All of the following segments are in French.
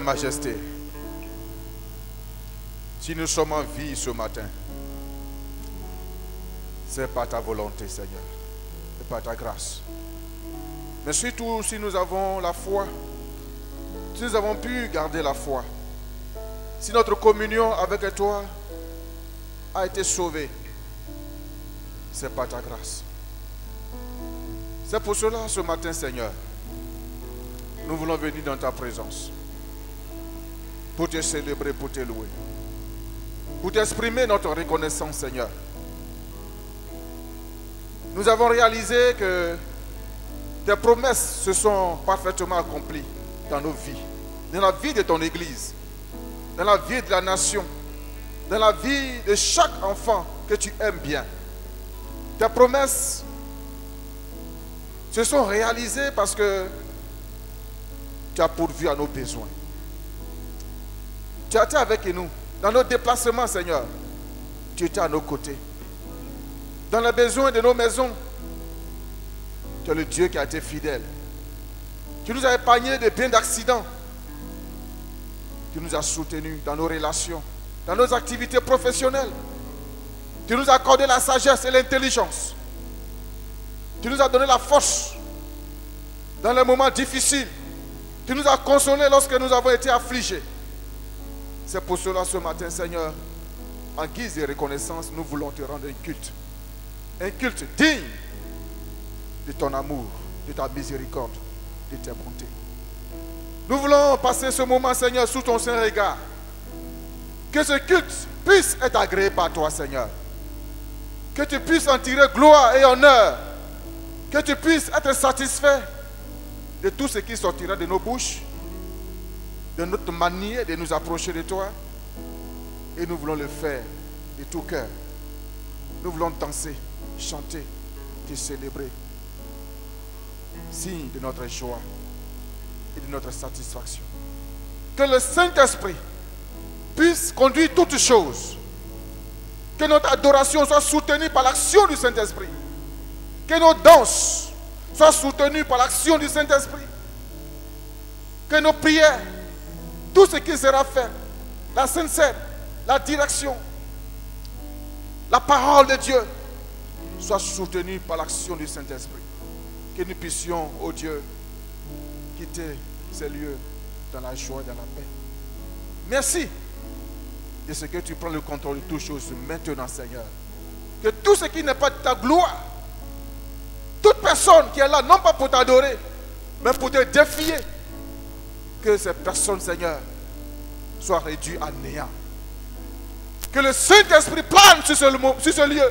majesté, si nous sommes en vie ce matin, c'est par ta volonté, Seigneur, et par ta grâce. Mais surtout, si nous avons la foi, si nous avons pu garder la foi, si notre communion avec toi a été sauvée, c'est par ta grâce. C'est pour cela, ce matin, Seigneur, nous voulons venir dans ta présence pour te célébrer, pour te louer, pour t'exprimer notre reconnaissance, Seigneur. Nous avons réalisé que tes promesses se sont parfaitement accomplies dans nos vies, dans la vie de ton Église, dans la vie de la nation, dans la vie de chaque enfant que tu aimes bien. Tes promesses se sont réalisées parce que tu as pourvu à nos besoins. Tu as été avec nous. Dans nos déplacements, Seigneur, tu étais à nos côtés. Dans les besoins de nos maisons, tu es le Dieu qui a été fidèle. Tu nous as épargné de bien d'accidents. Tu nous as soutenus dans nos relations, dans nos activités professionnelles. Tu nous as accordé la sagesse et l'intelligence. Tu nous as donné la force dans les moments difficiles. Tu nous as consolés lorsque nous avons été affligés. C'est pour cela ce matin, Seigneur, en guise de reconnaissance, nous voulons te rendre un culte. Un culte digne de ton amour, de ta miséricorde, de tes bontés. Nous voulons passer ce moment, Seigneur, sous ton saint regard. Que ce culte puisse être agréé par toi, Seigneur. Que tu puisses en tirer gloire et honneur. Que tu puisses être satisfait de tout ce qui sortira de nos bouches, de notre manière de nous approcher de toi. Et nous voulons le faire de tout cœur. Nous voulons danser, chanter, te célébrer. Signe de notre joie et de notre satisfaction. Que le Saint-Esprit puisse conduire toutes choses. Que notre adoration soit soutenue par l'action du Saint-Esprit. Que nos danses soient soutenues par l'action du Saint-Esprit. Que nos prières, tout ce qui sera fait, la Sainte Seine, la direction, la parole de Dieu, soit soutenue par l'action du Saint-Esprit. Que nous puissions, ô Dieu, quitter ces lieux dans la joie et dans la paix. Merci de ce que tu prends le contrôle de toutes choses maintenant, Seigneur. Que tout ce qui n'est pas de ta gloire, toute personne qui est là, non pas pour t'adorer, mais pour te défier, que ces personnes, Seigneur, soient réduites à néant. Que le Saint-Esprit plane sur ce lieu.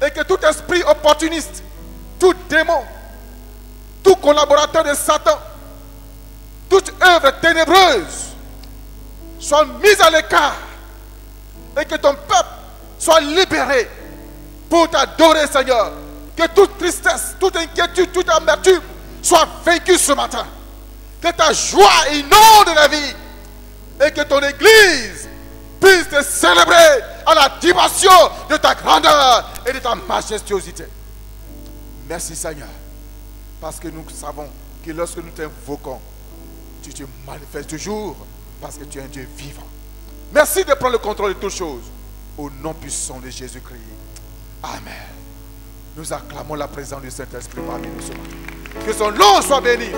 Et que tout esprit opportuniste, tout démon, tout collaborateur de Satan, toute œuvre ténébreuse soit mise à l'écart. Et que ton peuple soit libéré pour t'adorer, Seigneur. Que toute tristesse, toute inquiétude, toute amertume soit vaincue ce matin. Que ta joie inonde la vie. Et que ton Église puisse te célébrer à la dimension de ta grandeur et de ta majestuosité. Merci, Seigneur. Parce que nous savons que lorsque nous t'invoquons, tu te manifestes toujours parce que tu es un Dieu vivant. Merci de prendre le contrôle de toutes choses. Au nom puissant de Jésus-Christ. Amen. Nous acclamons la présence du Saint-Esprit parmi nous ce matin. Que son nom soit béni.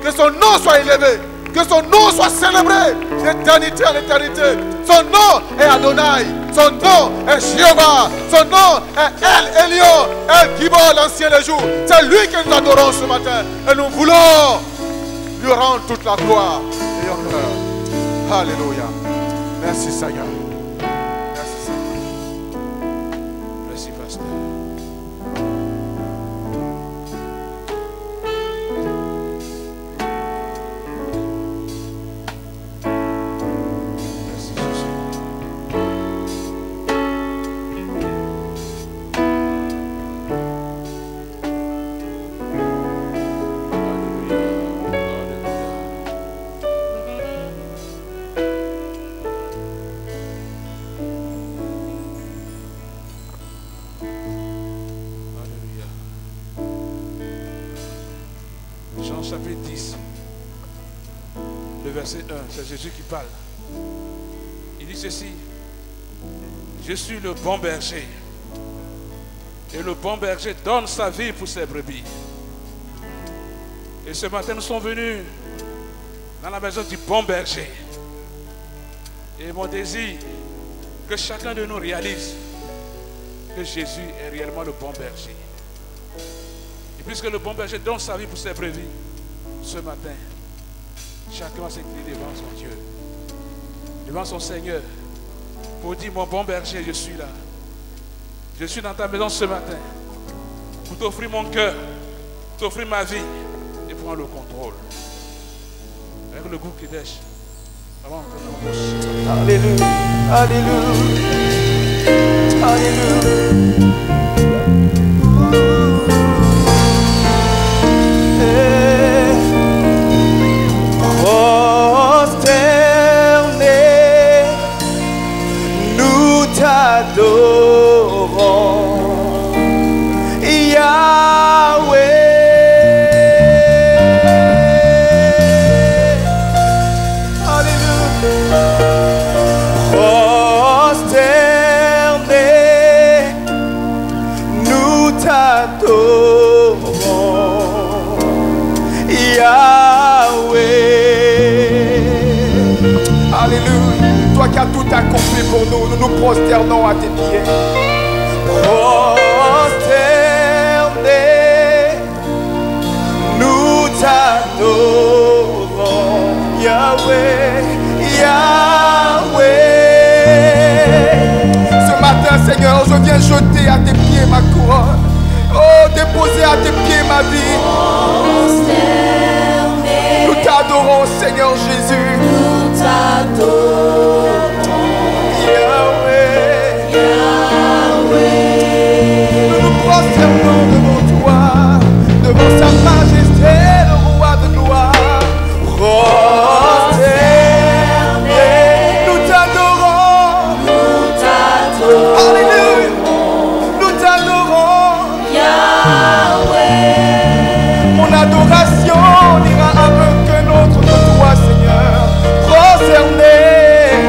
Que son nom soit élevé. Que son nom soit célébré d'éternité à l'éternité. Son nom est Adonai. Son nom est Jéhovah. Son nom est El Elyon. El Gibor, l'ancien des jours. C'est lui que nous adorons ce matin. Et nous voulons lui rendre toute la gloire et honneur. Alléluia. Merci, Seigneur. Merci, Seigneur. Merci, pasteur. le verset 1, c'est Jésus qui parle. Il dit ceci: je suis le bon berger. Et le bon berger donne sa vie pour ses brebis. Et ce matin, nous sommes venus dans la maison du bon berger. Et mon désir, que chacun de nous réalise que Jésus est réellement le bon berger. Et puisque le bon berger donne sa vie pour ses brebis, ce matin, chacun va s'incliner devant son Dieu, devant son Seigneur, pour dire: mon bon berger, je suis là. Je suis dans ta maison ce matin pour t'offrir mon cœur, t'offrir ma vie et prendre le contrôle. Avec le groupe qui dèche. Alléluia, alléluia, alléluia. Prosternés, nous t'adorons, Yahweh. Prosternés, nous t'adorons, Yahweh. Alléluia. Toi qui as tout accompli pour nous, nous nous prosternons à tes pieds. Prosternés, nous t'adorons, Yahweh, Yahweh. Ce matin, Seigneur, je viens jeter à tes pieds ma couronne. Oh, déposer à tes pieds ma vie. Nous t'adorons, Seigneur Jésus. Nous t'adorons, Yahweh, Yahweh. nous nous prosternons devant toi, devant sa majesté, le roi de gloire. Prosternés, nous t'adorons, Nous t'adorons, alléluia, nous t'adorons. Yahweh. Mon adoration n'ira aveugle autre que toi, Seigneur. Prosternés,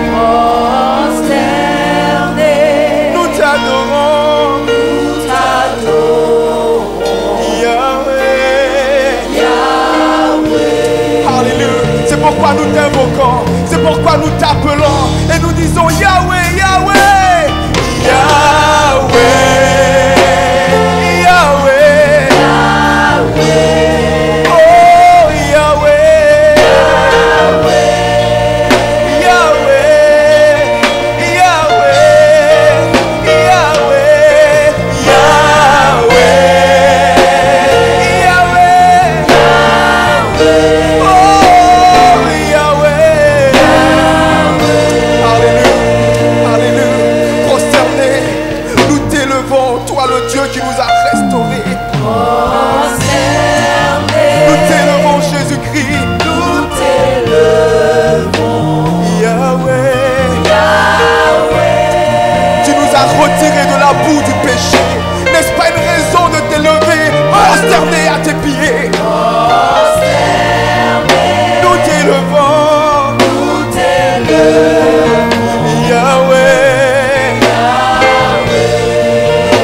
Prosternés, nous t'adorons, nous t'adorons, Yahweh. Yahweh. Alléluia. C'est pourquoi nous t'invoquons, c'est pourquoi nous t'appelons et nous disons Yahweh, Yahweh, Yahweh, Yahweh, Yahweh. oh Yahweh, Yahweh, Yahweh, Yahweh, Yahweh, Yahweh, oh Yahweh. Alléluia, alléluia. Prosternés, nous t'élevons, toi le Dieu qui nous a restaurés. Prosternés, Nous t'élevons, Jésus-Christ. nous t'élevons, Yahweh, Yahweh. tu nous as retirés de la boue du péché. N'est-ce pas une raison de t'élever, prosterné à tes pieds? Prosternés, Nous t'élevons, nous t'élevons, Yahweh. Yahweh.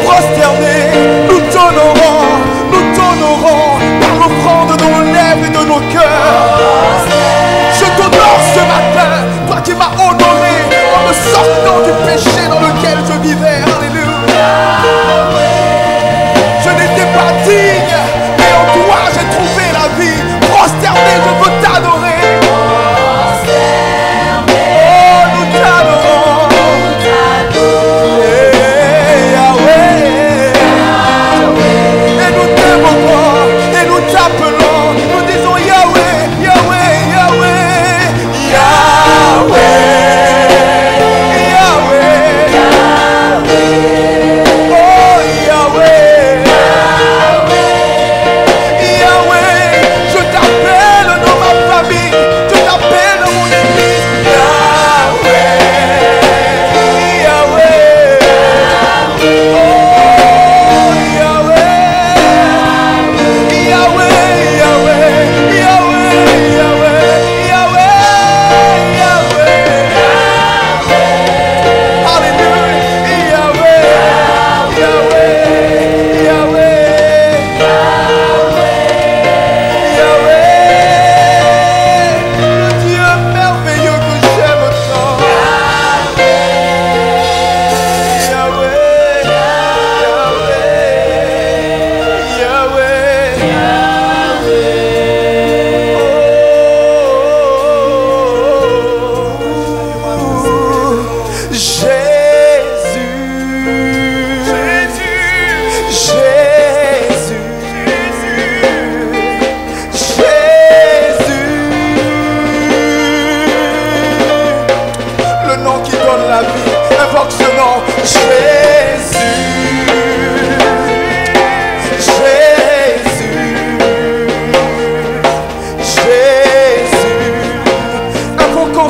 Prosternés, nous t'honorons par l'offrande de nos lèvres et de nos cœurs. Je t'honore ce matin, toi qui m'as honoré en me sortant du péché dans lequel je vivais. Alléluia. Je n'étais pas digne, mais en toi j'ai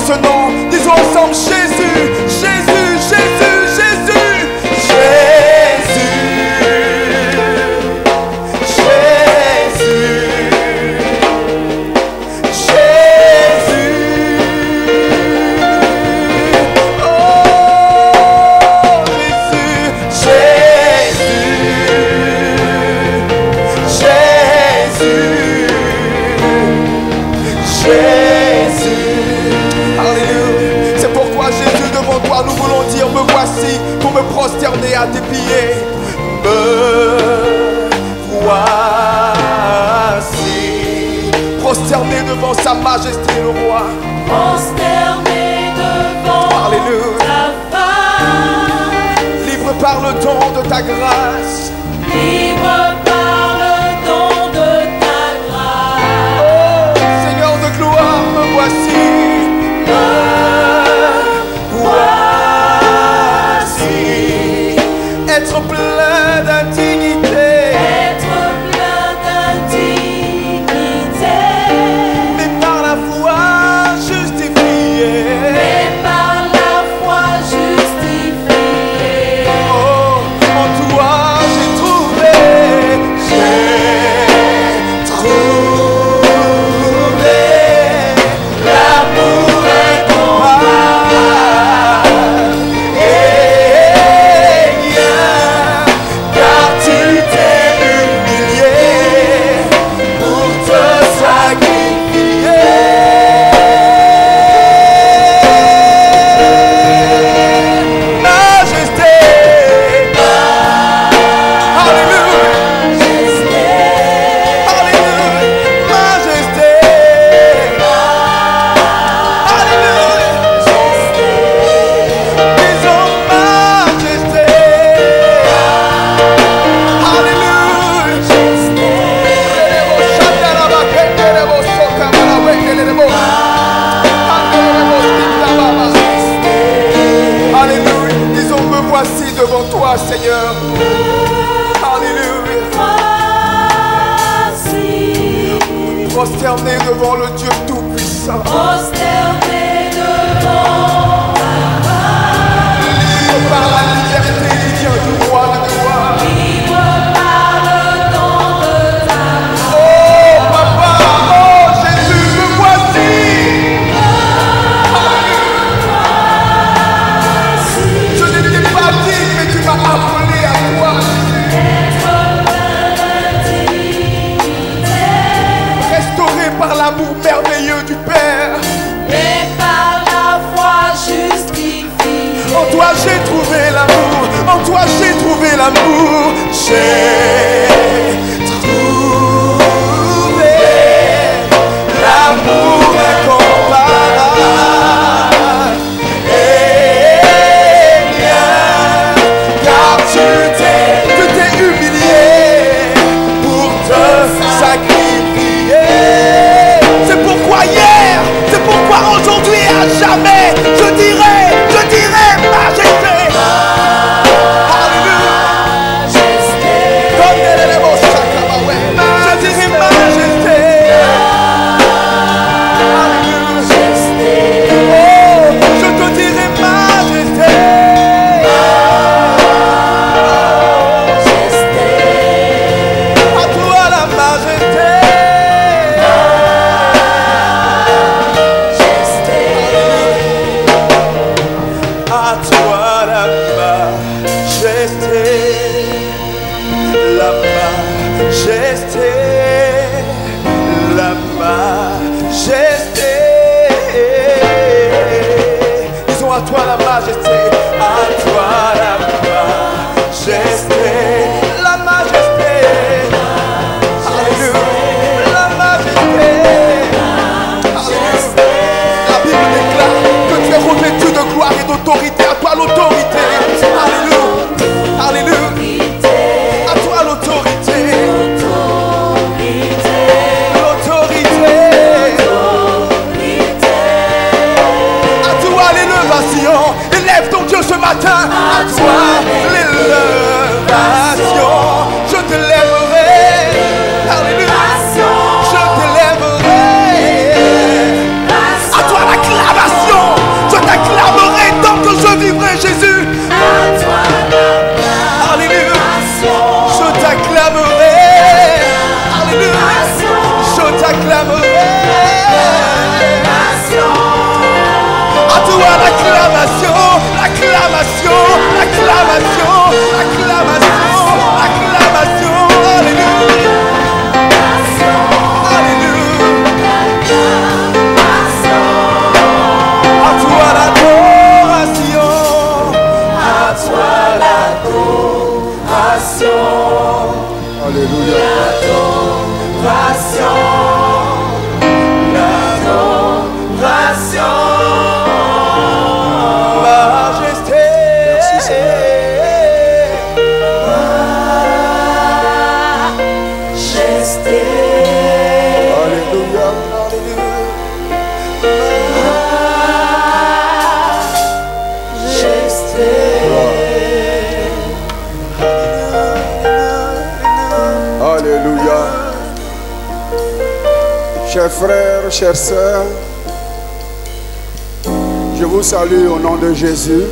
Ce nom, disons ensemble Jésus, Jésus, Jésus, Jésus, Jésus, Jésus, Jésus, oh Jésus, Jésus, Jésus. C'est pourquoi Jésus, devant toi, nous voulons dire: me voici pour me prosterner à tes pieds. Me voici prosterné devant sa majesté le roi. Prosterné devant Alléluia. ta face. Libre par le don de ta grâce. Libre par le don de ta grâce. Oh, Seigneur de gloire, me voici. Être plein d'indignité, Être plein d'indignité. mais par la foi justifié. Mais par la foi justifié. Oh, en toi j'ai trouvé l'amour incomparable. Car tu t'es humilié pour te sacrifier. Majesté, Alléluia, Alléluia, majesté, Alléluia, disons majesté. Alléluia. Disons: me voici devant toi, Seigneur. Alléluia. Voici. Prosterné devant le Dieu Tout-Puissant. Prosterné devant ta Libre par la liberté qui vient du roi de gloire. Libre par le don de ta Oh, Papa, oh, Jésus, me voici. Je n'étais pas digne, mais tu m'as appelé à toi. Restauré par l'amour merveilleux du Père. Et par la foi justifié. En toi j'ai trouvé l'amour. En toi j'ai trouvé l'amour. J'ai trouvé l'amour incomparable. Et bien, car tu t'es humilié pour te sacrifier. C'est pourquoi hier, c'est pourquoi aujourd'hui et à jamais, je dirai majesté. Alléluia. Comme elle est beau, je dirai majesté. Alléluia. Oh, je te dirai majesté. À toi la majesté. À toi la majesté, la majesté, la majesté. Disons: à toi la majesté, à toi la majesté, la majesté. Alléluia, la majesté. Alléluia. La Bible déclare que tu es revêtu de gloire et d'autorité. À toi l'autorité. Alléluia. Alléluia. À toi l'autorité. Alléluia. Majesté. Merci, Seigneur. Alléluia. Alléluia. Chers frères, chères sœurs, je vous salue au nom de Jésus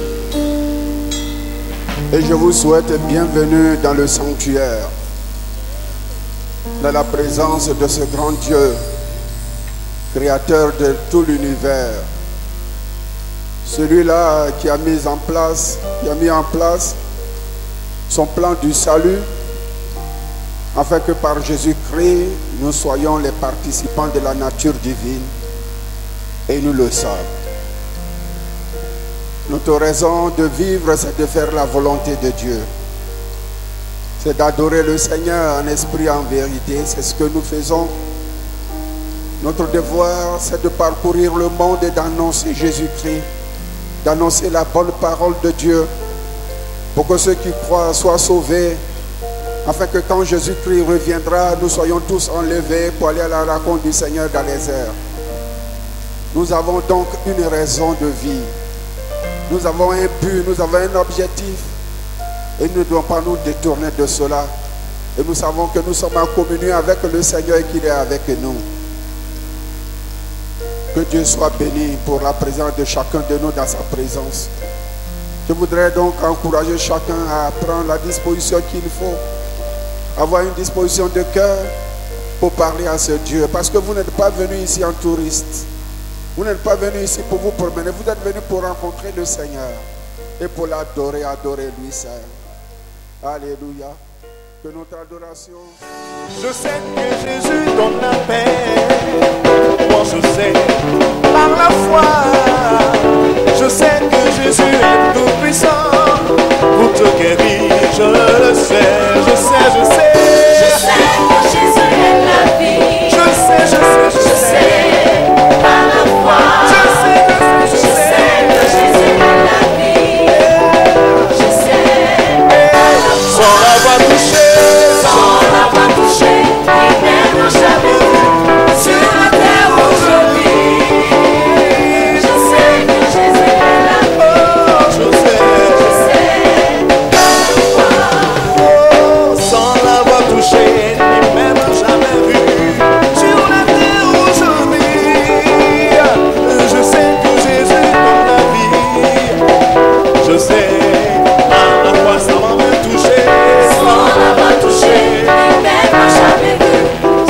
et je vous souhaite bienvenue dans le sanctuaire, dans la présence de ce grand Dieu, créateur de tout l'univers, celui-là qui a mis en place son plan du salut, afin que par Jésus-Christ, nous soyons les participants de la nature divine, et nous le sommes. Notre raison de vivre, c'est de faire la volonté de Dieu. C'est d'adorer le Seigneur en esprit et en vérité. C'est ce que nous faisons. Notre devoir, c'est de parcourir le monde et d'annoncer Jésus-Christ, d'annoncer la bonne parole de Dieu, pour que ceux qui croient soient sauvés, afin que quand Jésus-Christ reviendra, nous soyons tous enlevés pour aller à la rencontre du Seigneur dans les airs. Nous avons donc une raison de vie. Nous avons un but, nous avons un objectif. Et nous ne devons pas nous détourner de cela. Et nous savons que nous sommes en communion avec le Seigneur et qu'il est avec nous. Que Dieu soit béni pour la présence de chacun de nous dans sa présence. Je voudrais donc encourager chacun à prendre la disposition qu'il faut. Avoir une disposition de cœur pour parler à ce Dieu. Parce que vous n'êtes pas venu ici en touriste. Vous n'êtes pas venu ici pour vous promener. Vous êtes venu pour rencontrer le Seigneur. Et pour l'adorer, adorer lui seul. Alléluia. Que notre adoration... Je sais que Jésus donne la paix. Moi je sais, par la foi. Je sais que Jésus est tout puissant. Pour te guérir, je le sais. Je sais, je sais. Je sais que Jésus est la vie. Je sais, je sais, je sais. Par la foi. Je sais que Jésus est la vie. Je sais. Sans l'avoir touché, Sans l'avoir touché, ni même jamais vu sur la terre où je vis. Je sais que Jésus est la vie. je sais. Sans l'avoir touché, ni même jamais vu sur la terre où je vis. Je sais que Jésus donne la vie. Je sais, par la foi sans me toucher. Sans l'avoir touché, ni même jamais vu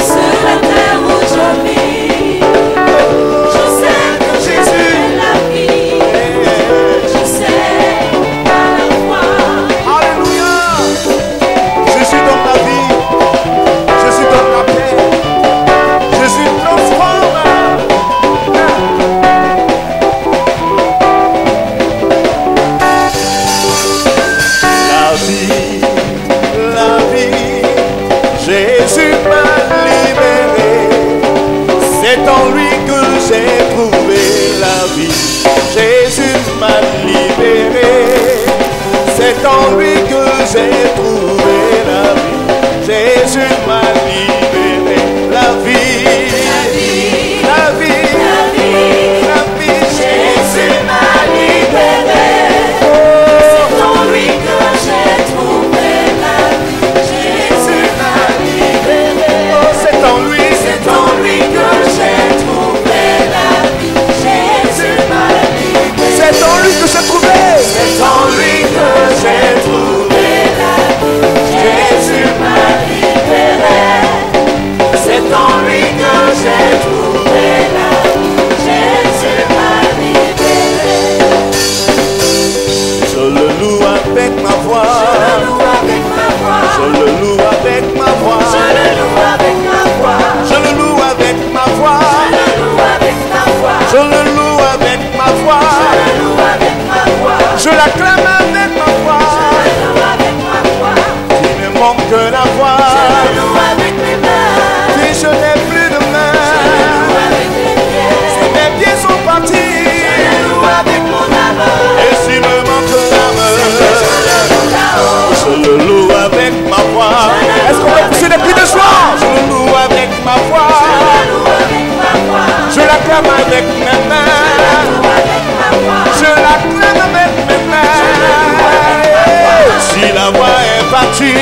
sur la terre où je vis. Je sais que Jésus est la vie. Je sais par la foi. Alléluia. Jésus donne la vie. Jésus donne la paix. Jésus transforme. La vie, Jésus m'a libéré. C'est en lui que j'ai trouvé la vie. Jésus m'a libéré. C'est en lui que j'ai trouvé la vie. Jésus m'a libéré. La vie, la vie, la vie, Jésus m'a libéré. C'est en lui que j'ai trouvé la vie. Jésus m'a libéré. c'est en lui, C'est en lui que j'ai trouvé la vie. Jésus m'a libéré. c'est en lui que j'ai trouvé. C'est en lui que j'ai trouvé la vie. Jésus m'a libéré. C'est en lui que j'ai trouvé la vie. Jésus m'a libéré. Je le loue avec ma voix. Je le loue avec ma voix. Je le loue avec ma voix. Je le loue avec ma voix. Je le loue avec ma voix. Je le loue avec ma voix. Je le loue avec ma voix. Je le loue avec ma voix. Je l'acclame avec ma voix. Je le loue avec ma voix. Il me parti,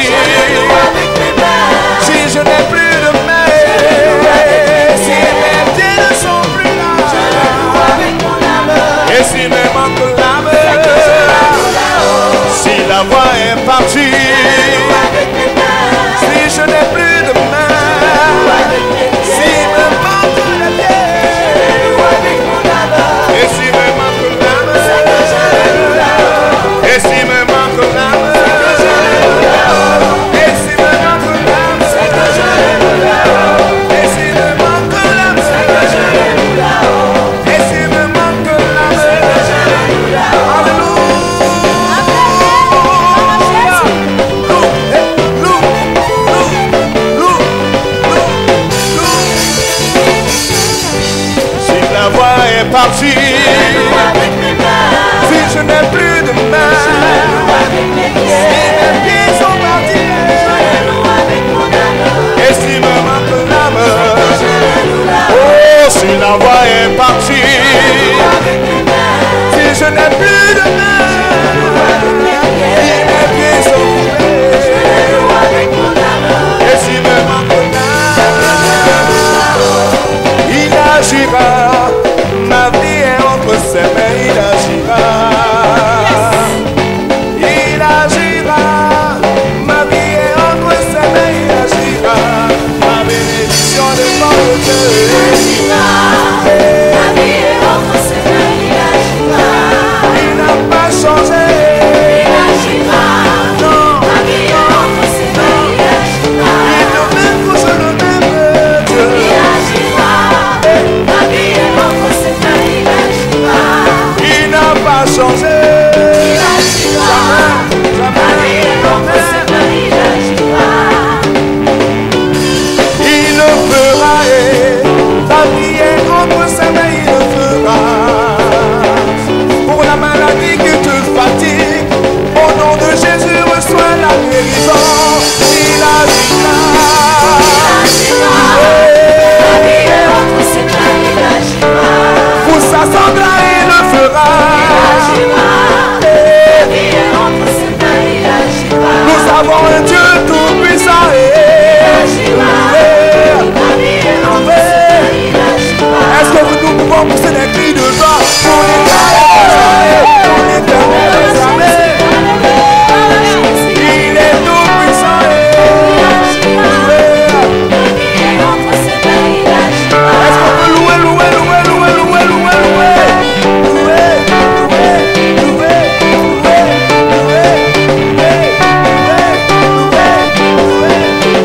si je n'ai plus de main, si mes pieds ne sont plus là, et si me manque l'âme, si la voix est partie, si je n'ai plus de main, si me manque le pied, et si me manque l'âme, et si me manque l'âme, et si me manque l'âme, et si me manque l'âme, et si me manque l'âme, si la voix est partie, si je n'ai plus de main, si mes pieds sont partis, et si me manque l'âme, oh, si la voix est partie, si je n'ai plus de main, si mes pieds sont coupés, et si me manque l'âme, il agira, ma vie est entre ses mains, il agira. Il agira, ma vie est entre ses mains, il agira. Ma bénédiction dépend de Dieu. Ma vie est entre ses mains, il agira. Il n'a pas changé. Il agira. Non. Ma vie est entre ses mains, il agira. Il ne m'aime que je le m'aime, Dieu. Il agira. Ma vie est entre ses mains, il agira. Il n'a pas changé. Il agira. Ma vie est entre ses mains, il agira. Il le fera, ta vie est entre ses mains, il le fera. Pour la maladie qui te fatigue, au nom de Jésus, reçois la guérison. Il agira. Ma vie est entre ses mains, il agira. Pour sa Sandra, il le fera. Il agira. Ma vie est entre ses mains, il agira. Nous avons un Dieu tout-puissant. Il agira. Ma vie est entre ses mains, il agira. Est-ce que nous pouvons pousser des cris de joie pour l'éternel des armées? Il est tout-puissant. Est-ce qu'on peut louer, louer, louer, louer, louer, louer, louer, louer, louer, louer, louer, louer, louer, louer, louer, louer,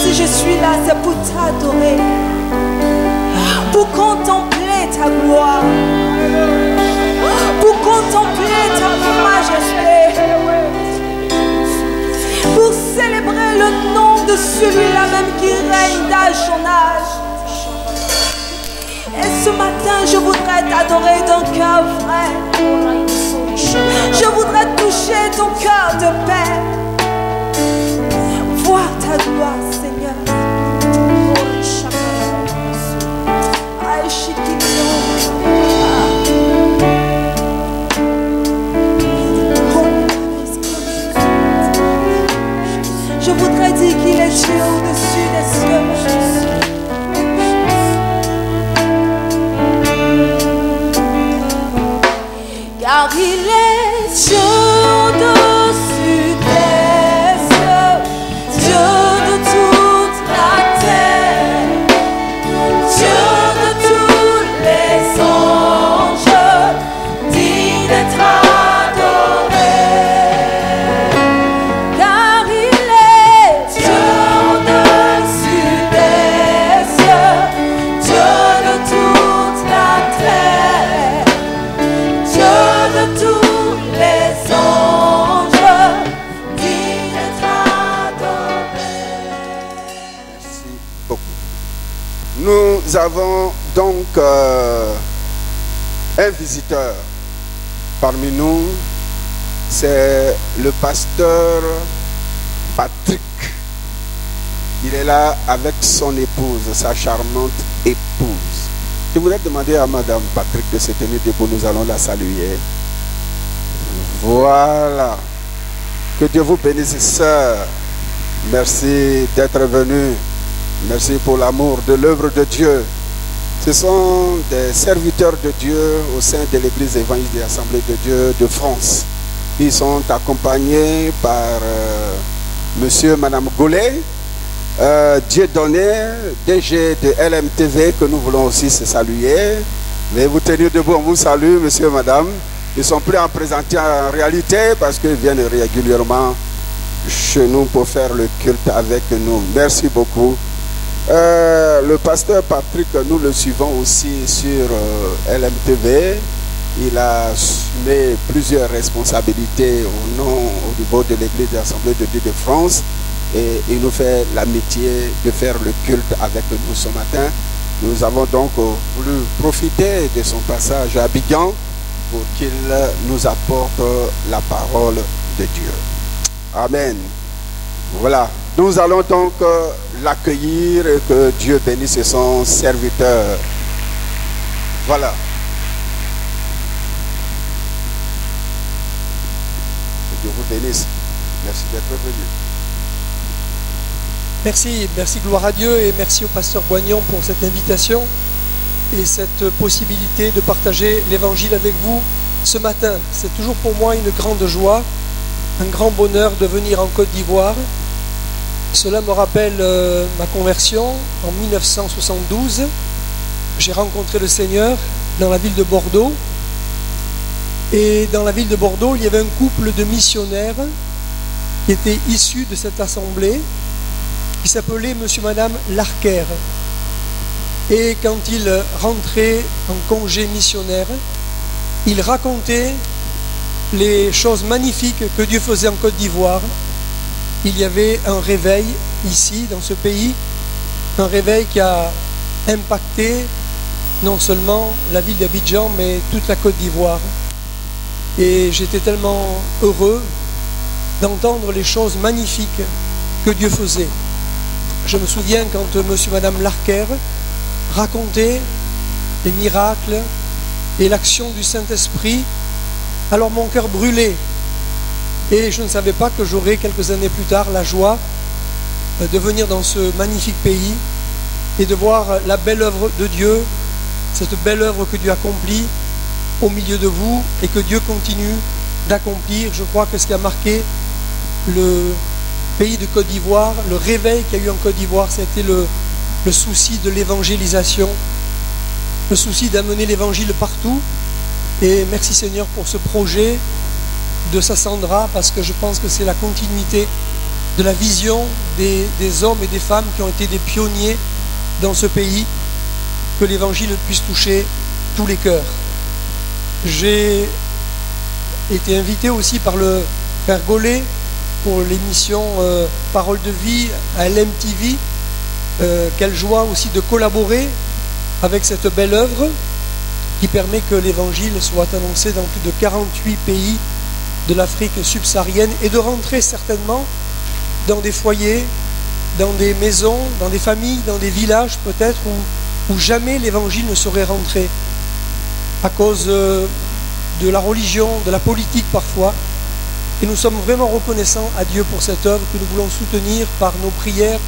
si je suis là, c'est pour t'adorer, pour contempler ta gloire, pour contempler ta majesté, pour célébrer le nom de celui-là même qui règne d'âge en âge. Et ce matin, je voudrais t'adorer d'un cœur vrai. Je voudrais toucher ton cœur de paix. Voir ta gloire, Seigneur. Je voudrais dire qu'il est Dieu au-dessus des cieux. Car il est Dieu au-dessus des cieux, Dieu de toute la terre, Dieu de tous les anges, digne d'être adoré. Car il est Dieu au-dessus des cieux, Dieu de toute la terre, Dieu de tous les anges, digne d'être adoré. Merci beaucoup. Nous avons donc un visiteur parmi nous, c'est le pasteur Patrick. Il est là avec son épouse, sa charmante épouse. Je voudrais demander à Madame Patrick de se tenir debout, nous allons la saluer. Voilà. Que Dieu vous bénisse, sœur. Merci d'être venu. Merci pour l'amour de l'œuvre de Dieu. Ce sont des serviteurs de Dieu au sein de l'Église évangélique de l'Assemblée de Dieu de France. Ils sont accompagnés par monsieur et madame Gaulet, Dieudonné, DG de LMTV, que nous voulons aussi se saluer. Mais vous tenir debout, on vous salue, monsieur et madame. Ils sont prêts à présenter en réalité parce qu'ils viennent régulièrement chez nous pour faire le culte avec nous. Merci beaucoup. Le pasteur Patrick, nous le suivons aussi sur LMTV. Il a assumé plusieurs responsabilités au niveau de l'Église de l'Assemblée de Dieu de France. Et il nous fait l'amitié de faire le culte avec nous ce matin. Nous avons donc voulu profiter de son passage à Abidjan pour qu'il nous apporte la parole de Dieu. Amen. Voilà. Nous allons donc l'accueillir et que Dieu bénisse son serviteur. Voilà. Que Dieu vous bénisse. Merci d'être venu. Merci, gloire à Dieu et merci au pasteur Boignon pour cette invitation et cette possibilité de partager l'évangile avec vous ce matin. C'est toujours pour moi une grande joie, un grand bonheur de venir en Côte d'Ivoire. Cela me rappelle ma conversion en 1972. J'ai rencontré le Seigneur dans la ville de Bordeaux. Et dans la ville de Bordeaux, il y avait un couple de missionnaires qui étaient issus de cette assemblée, qui s'appelait monsieur et madame Larker. Et quand ils rentraient en congé missionnaire, ils racontaient les choses magnifiques que Dieu faisait en Côte d'Ivoire. Il y avait un réveil ici, dans ce pays, un réveil qui a impacté non seulement la ville d'Abidjan, mais toute la Côte d'Ivoire. Et j'étais tellement heureux d'entendre les choses magnifiques que Dieu faisait. Je me souviens quand monsieur et madame Larker racontaient les miracles et l'action du Saint-Esprit, alors mon cœur brûlait. Et je ne savais pas que j'aurais quelques années plus tard la joie de venir dans ce magnifique pays et de voir la belle œuvre de Dieu, cette belle œuvre que Dieu accomplit au milieu de vous et que Dieu continue d'accomplir. Je crois que ce qui a marqué le pays de Côte d'Ivoire, le réveil qu'il y a eu en Côte d'Ivoire, c'était le souci de l'évangélisation, le souci d'amener l'évangile partout. Et merci Seigneur pour ce projet de Sassandra, parce que je pense que c'est la continuité de la vision des hommes et des femmes qui ont été des pionniers dans ce pays, que l'Évangile puisse toucher tous les cœurs. J'ai été invité aussi par le Père Gollet pour l'émission Parole de vie à LMTV. Quelle joie aussi de collaborer avec cette belle œuvre qui permet que l'Évangile soit annoncé dans plus de 48 pays de l'Afrique subsaharienne et de rentrer certainement dans des foyers, dans des maisons, dans des familles, dans des villages peut-être où jamais l'Évangile ne serait rentré à cause de la religion, de la politique parfois. Et nous sommes vraiment reconnaissants à Dieu pour cette œuvre que nous voulons soutenir par nos prières,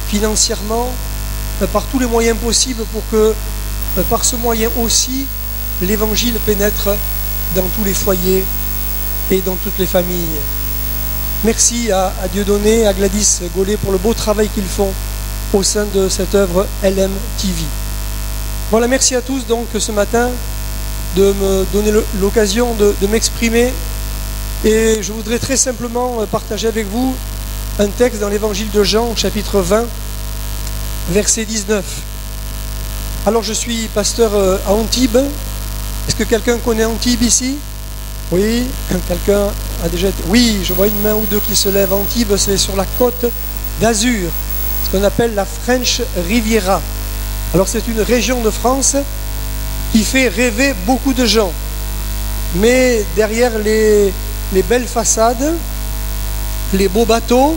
financièrement, par tous les moyens possibles pour que, par ce moyen aussi, l'Évangile pénètre dans tous les foyers et dans toutes les familles. Merci à Dieudonné, à Gladys Gollet pour le beau travail qu'ils font au sein de cette œuvre LMTV. Voilà, merci à tous donc ce matin de me donner l'occasion de m'exprimer. Et je voudrais très simplement partager avec vous un texte dans l'évangile de Jean, chapitre 20, verset 19. Alors je suis pasteur à Antibes. Est-ce que quelqu'un connaît Antibes ici? Oui, quelqu'un a déjà été... Oui, je vois une main ou deux qui se lèvent. Antibes, c'est sur la côte d'Azur, ce qu'on appelle la French Riviera. Alors c'est une région de France qui fait rêver beaucoup de gens. Mais derrière les belles façades, les beaux bateaux,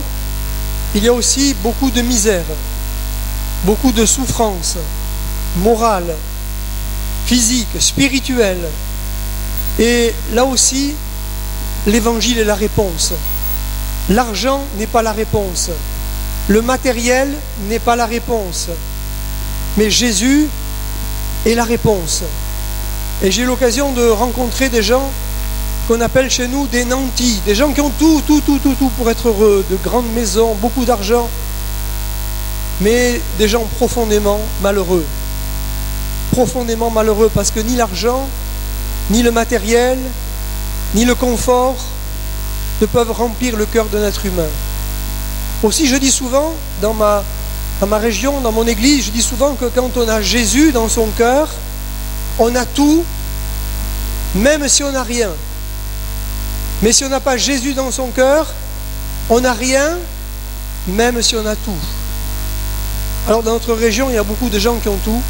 il y a aussi beaucoup de misère, beaucoup de souffrance morale, physique, spirituelle. Et là aussi, l'Évangile est la réponse. L'argent n'est pas la réponse. Le matériel n'est pas la réponse. Mais Jésus est la réponse. Et j'ai eu l'occasion de rencontrer des gens qu'on appelle chez nous des nantis, des gens qui ont tout pour être heureux, de grandes maisons, beaucoup d'argent, mais des gens profondément malheureux. Profondément malheureux parce que ni l'argent, ni le matériel, ni le confort ne peuvent remplir le cœur d'un être humain. Aussi, je dis souvent, dans ma région, dans mon église, je dis souvent que quand on a Jésus dans son cœur, on a tout, même si on n'a rien. Mais si on n'a pas Jésus dans son cœur, on n'a rien, même si on a tout. Alors dans notre région, il y a beaucoup de gens qui ont tout,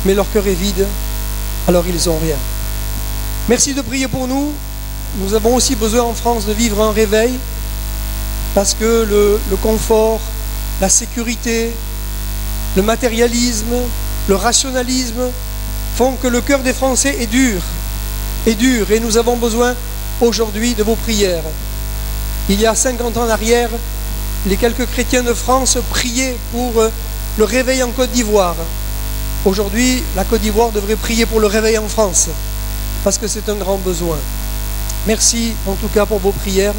mais leur cœur est vide, alors ils n'ont rien. Merci de prier pour nous. Nous avons aussi besoin en France de vivre un réveil, parce que le confort, la sécurité, le matérialisme, le rationalisme font que le cœur des Français est dur, et nous avons besoin aujourd'hui de vos prières. Il y a 50 ans en arrière, les quelques chrétiens de France priaient pour le réveil en Côte d'Ivoire. Aujourd'hui, la Côte d'Ivoire devrait prier pour le réveil en France, parce que c'est un grand besoin. Merci en tout cas pour vos prières,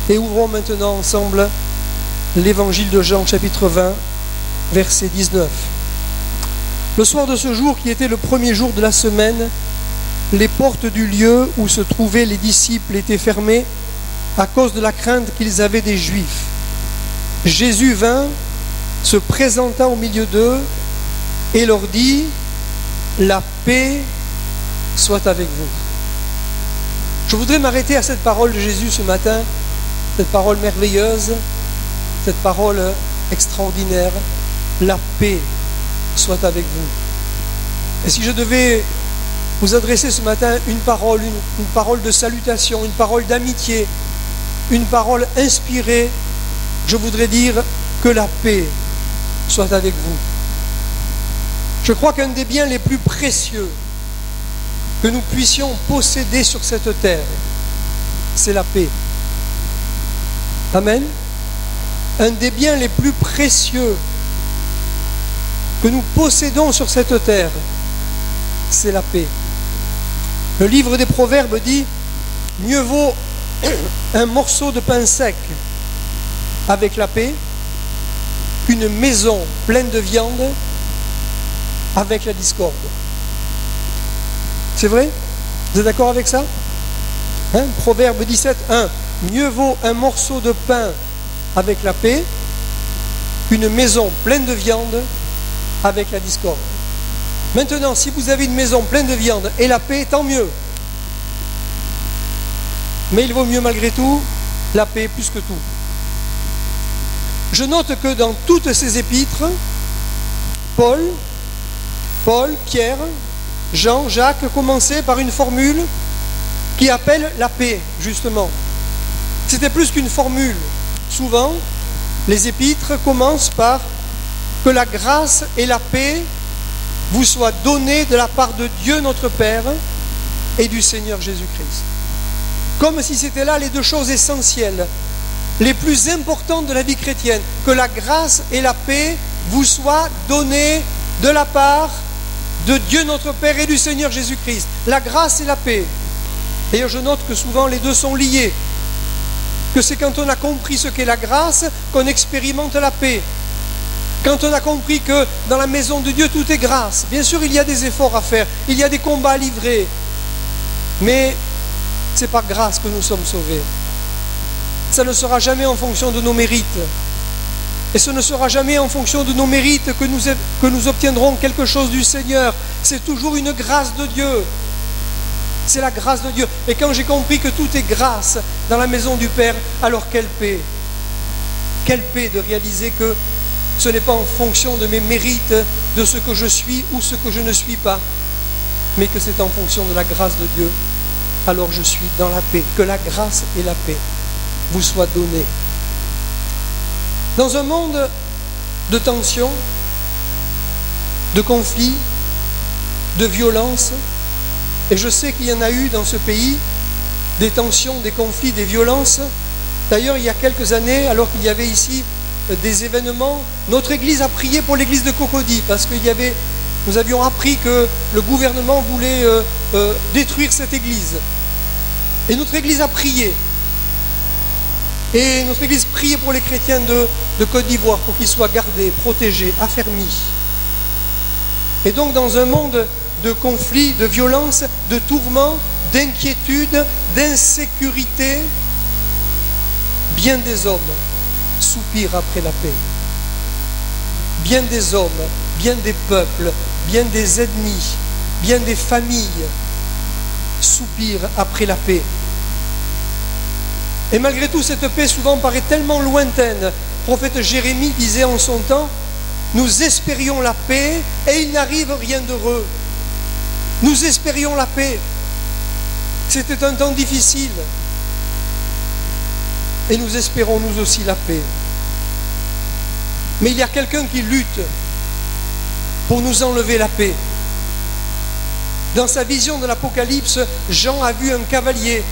et ouvrons maintenant ensemble l'évangile de Jean, chapitre 20, verset 19. Le soir de ce jour, qui était le premier jour de la semaine, les portes du lieu où se trouvaient les disciples étaient fermées à cause de la crainte qu'ils avaient des Juifs. Jésus vint, se présenta au milieu d'eux et leur dit : la paix soit avec vous. Je voudrais m'arrêter à cette parole de Jésus ce matin, cette parole merveilleuse, cette parole extraordinaire. La paix soit avec vous. Et si je devais vous adresser ce matin une parole de salutation, une parole d'amitié, une parole inspirée, je voudrais dire que la paix soit avec vous. Je crois qu'un des biens les plus précieux que nous puissions posséder sur cette terre, c'est la paix. Amen. Un des biens les plus précieux que nous possédons sur cette terre, c'est la paix. Le livre des Proverbes dit : mieux vaut un morceau de pain sec avec la paix qu'une maison pleine de viande avec la discorde. C'est vrai? Vous êtes d'accord avec ça? Proverbe 17, 1. Mieux vaut un morceau de pain avec la paix qu'une maison pleine de viande avec la discorde. Maintenant, si vous avez une maison pleine de viande et la paix, tant mieux. Mais il vaut mieux malgré tout la paix plus que tout. Je note que dans toutes ces épîtres, Paul, Pierre, Jean, Jacques commençaient par une formule qui appelle la paix, justement. C'était plus qu'une formule. Souvent, les épîtres commencent par que la grâce et la paix vous soient données de la part de Dieu notre Père et du Seigneur Jésus-Christ. Comme si c'était là les deux choses essentielles, les plus importantes de la vie chrétienne, que la grâce et la paix vous soient données de la part de Dieu notre Père et du Seigneur Jésus-Christ. La grâce et la paix. D'ailleurs, je note que souvent les deux sont liés, que c'est quand on a compris ce qu'est la grâce qu'on expérimente la paix. Quand on a compris que dans la maison de Dieu tout est grâce. Bien sûr, il y a des efforts à faire, il y a des combats à livrer, mais c'est par grâce que nous sommes sauvés. Ça ne sera jamais en fonction de nos mérites. Et ce ne sera jamais en fonction de nos mérites que nous obtiendrons quelque chose du Seigneur. C'est toujours une grâce de Dieu. C'est la grâce de Dieu. Et quand j'ai compris que tout est grâce dans la maison du Père, alors quelle paix. Quelle paix de réaliser que ce n'est pas en fonction de mes mérites, de ce que je suis ou ce que je ne suis pas, mais que c'est en fonction de la grâce de Dieu. Alors je suis dans la paix. Que la grâce et la paix vous soient données. Dans un monde de tensions, de conflits, de violences, et je sais qu'il y en a eu dans ce pays, des tensions, des conflits, des violences. D'ailleurs, il y a quelques années, alors qu'il y avait ici des événements, notre église a prié pour l'église de Cocody, parce que nous avions appris que le gouvernement voulait détruire cette église. Et notre église a prié. Et notre église priait pour les chrétiens de Côte d'Ivoire, pour qu'ils soient gardés, protégés, affermis. Et donc dans un monde de conflits, de violences, de tourments, d'inquiétudes, d'insécurité, bien des hommes soupirent après la paix. Bien des hommes, bien des peuples, bien des ennemis, bien des familles soupirent après la paix. Et malgré tout, cette paix souvent paraît tellement lointaine. Le prophète Jérémie disait en son temps, nous espérions la paix et il n'arrive rien d'heureux. Nous espérions la paix. C'était un temps difficile. Et nous espérons nous aussi la paix. Mais il y a quelqu'un qui lutte pour nous enlever la paix. Dans sa vision de l'Apocalypse, Jean a vu un cavalier.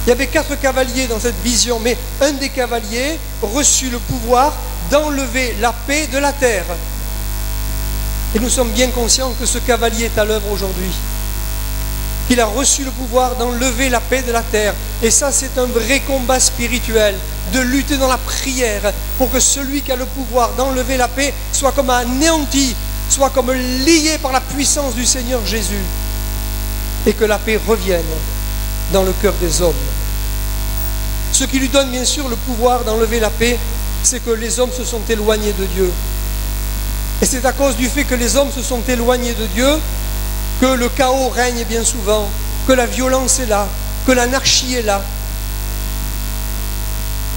Il y avait 4 cavaliers dans cette vision, mais un des cavaliers reçut le pouvoir d'enlever la paix de la terre. Et nous sommes bien conscients que ce cavalier est à l'œuvre aujourd'hui. Qu'il a reçu le pouvoir d'enlever la paix de la terre. Et ça, c'est un vrai combat spirituel, de lutter dans la prière pour que celui qui a le pouvoir d'enlever la paix soit comme anéanti, soit comme lié par la puissance du Seigneur Jésus. Et que la paix revienne dans le cœur des hommes. Ce qui lui donne bien sûr le pouvoir d'enlever la paix, c'est que les hommes se sont éloignés de Dieu. Et c'est à cause du fait que les hommes se sont éloignés de Dieu que le chaos règne bien souvent, que la violence est là, que l'anarchie est là.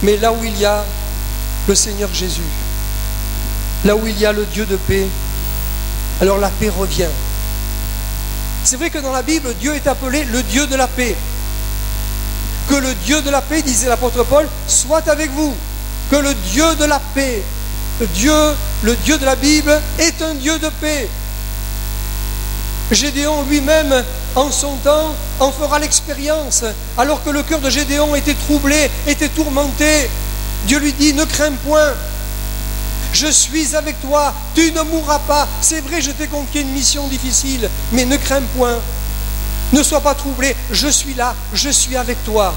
Mais là où il y a le Seigneur Jésus, là où il y a le Dieu de paix, alors la paix revient. C'est vrai que dans la Bible, Dieu est appelé le Dieu de la paix. Que le Dieu de la paix, disait l'apôtre Paul, soit avec vous. Que le Dieu de la paix, le Dieu de la Bible est un Dieu de paix. Gédéon lui-même, en son temps, en fera l'expérience. Alors que le cœur de Gédéon était troublé, était tourmenté, Dieu lui dit, ne crains point. Je suis avec toi, tu ne mourras pas. C'est vrai, je t'ai confié une mission difficile, mais ne crains point. Ne sois pas troublé, je suis là, je suis avec toi.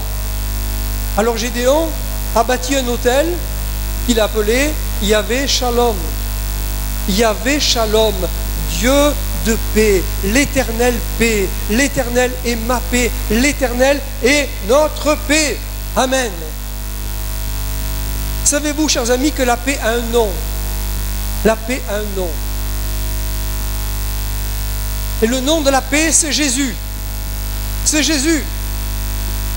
Alors Gédéon a bâti un autel qu'il a appelé Yahvé Shalom. Yahvé Shalom, Dieu de paix, l'éternel paix. L'éternel est ma paix, l'éternel est notre paix. Amen. Savez-vous, chers amis, que la paix a un nom? La paix a un nom. Et le nom de la paix, c'est Jésus. C'est Jésus.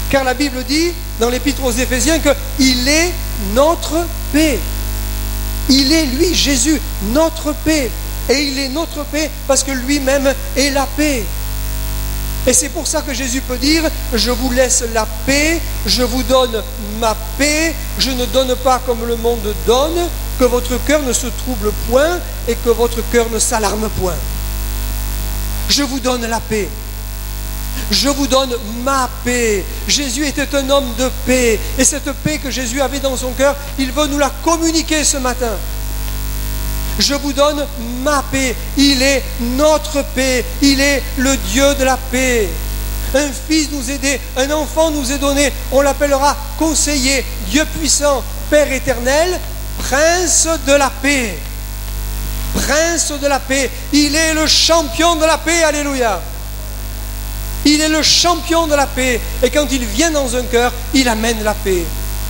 Car la Bible dit, dans l'Épître aux Éphésiens, qu'il est notre paix. Il est, lui, Jésus, notre paix. Et il est notre paix parce que lui-même est la paix. Et c'est pour ça que Jésus peut dire, je vous laisse la paix, je vous donne ma paix, je ne donne pas comme le monde donne, que votre cœur ne se trouble point et que votre cœur ne s'alarme point. Je vous donne la paix. Je vous donne ma paix. Jésus était un homme de paix. Et cette paix que Jésus avait dans son cœur, il veut nous la communiquer ce matin. Je vous donne ma paix. Il est notre paix. Il est le Dieu de la paix. Un fils nous est donné, un enfant nous est donné. On l'appellera conseiller, Dieu puissant, Père éternel, prince de la paix. Prince de la paix. Il est le champion de la paix. Alléluia. Il est le champion de la paix. Et quand il vient dans un cœur, il amène la paix.